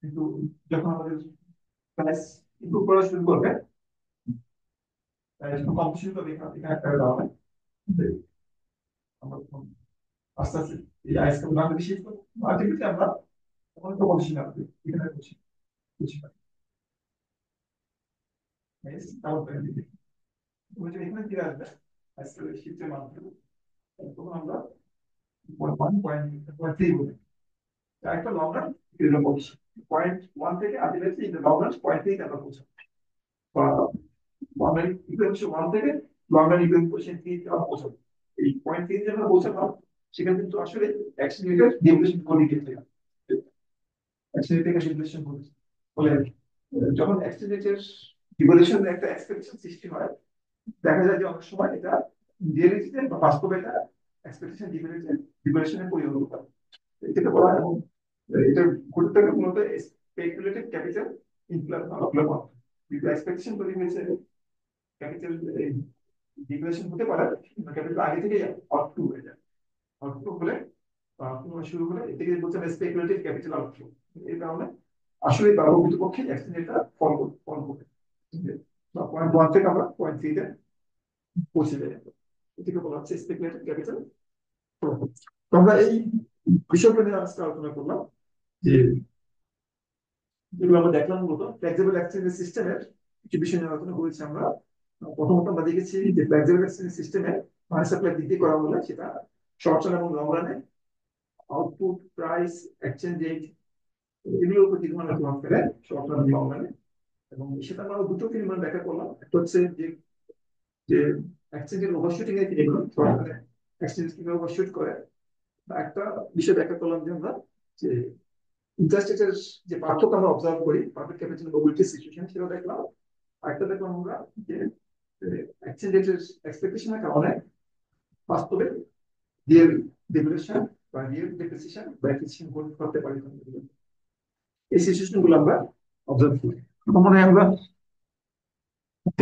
কিন্তু যখন আমাদের প্রাইস ইমপ্রুভ করা শুরু করবে, প্রাইস কম্পিটিশন করবে, এখানে একটা দেওয়া হয় আমরা আস্তে আস্তে এই আইস গ্রাফ বাংলাদেশে শিফট করবো, আলটিমেটলি আমরা তখন কম্পিটিশন আসবে এখানে বসে বুঝি পাই। এখানে ফিরে আসবে আজকে শিফটের মাধ্যমে, তখন আমরা ওয়ান পয়েন্ট থ্রি বলি একটা লং রান এরকম বলছি, পয়েন্ট ওয়ান থেকে ultimately long run point three আমরা পৌঁছাবো, বা লং রান ইকুয়েশন ওয়ান থেকে লং রান ইকুয়েশন থ্রি আমরা পৌঁছাবো। এই পয়েন্ট থ্রি আমরা পৌঁছালাম, সেখানে কিন্তু আসলে অ্যাক্সিলারেটর ডিভিয়েশন করে দিতে হবে, অ্যাক্সিলারেটর ডিভিয়েশন বলে যখন অ্যাক্সিলারেটর ডিভিয়েশনের একটা এক্সপেকটেশন সৃষ্টি হয়, দেখা যায় যে অনেক সময় এটা রিয়েলিটিতে বা বাস্তবে এটা এক্সপেকটেশন ডিভিয়েশনে পরিণত হয়, এটা বলা হয়। এবং এটা ঘটে থাকে মূলত স্পেকুলেটিভ ক্যাপিটাল ইনফ্লো আউটফ্লো মাধ্যমে। কিন্তু এক্সপেকটেশন তৈরি হয়েছে ক্যাপিটাল ডিভিয়েশন হতে পারে, ক্যাপিটাল আগে থেকে আউটফ্লো হয়ে যায়, আউটফ্লো হলে শুরু হলে এটাকে বলছে স্পেকুলেটিভ ক্যাপিটাল আউটফ্লো। এই কারণে আসলে তার প্রকৃতপক্ষে অ্যাক্সিডেন্টটা ফল করে পয়েন্ট ওয়ান থেকে আমরা পয়েন্ট থ্রিতে পৌঁছে যাই, এটাকে বলা হচ্ছে স্পেকুলেটিভ ক্যাপিটাল। তো আমরা এই বিষয়টা নিয়ে আজকে আলোচনা করলাম যে যেগুলো আমরা দেখলাম মূলত ফ্লেক্সিবল এক্সচেঞ্জ সিস্টেমের কিছু বিষয় নিয়ে আলোচনা করেছি আমরা। প্রথমত আমরা দেখেছি যে ফ্লেক্সিবল এক্সচেঞ্জ সিস্টেমে মানি সাপ্লাই বৃদ্ধি করা হলে সেটা শর্ট টার্ম এবং লং রানে আউটপুট প্রাইস এক্সচেঞ্জ রেট এগুলোর উপর কি ধরনের প্রভাব ফেলে শর্ট টার্ম লং রানে, এবং সেটা আমরা দুটো পরিমাণ ব্যাখ্যা করলাম। একটা হচ্ছে যে যে এক্সচেঞ্জের ওভারশুটিং এর কি দেখুন শর্ট টার্মে এক্সচেঞ্জ কিভাবে ওভারশুট করে, একটা বিষয় ব্যাখ্যা করলাম যে আমরা যে ইন্টারেস্ট রেটের যে পার্থক্য আমরা অবজার্ভ করি মার্কেট ক্যাপিটাল মোবিলিটি সিচুয়েশন সেটা দেখলাম। আরেকটা দেখলাম আমরা যে এক্সচেঞ্জ রেটের এক্সপেকটেশনের কারণে বাস্তবে রিয়েল ডেভেলুশন বা রিয়েল ডেপ্রিসিয়েশন বা অ্যাপ্রিসিয়েশন করতে পারি না। এই সিচুয়েশন গুলো আমরা অবজার্ভ করি। আমার মনে হয় আমরা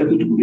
এতটুকু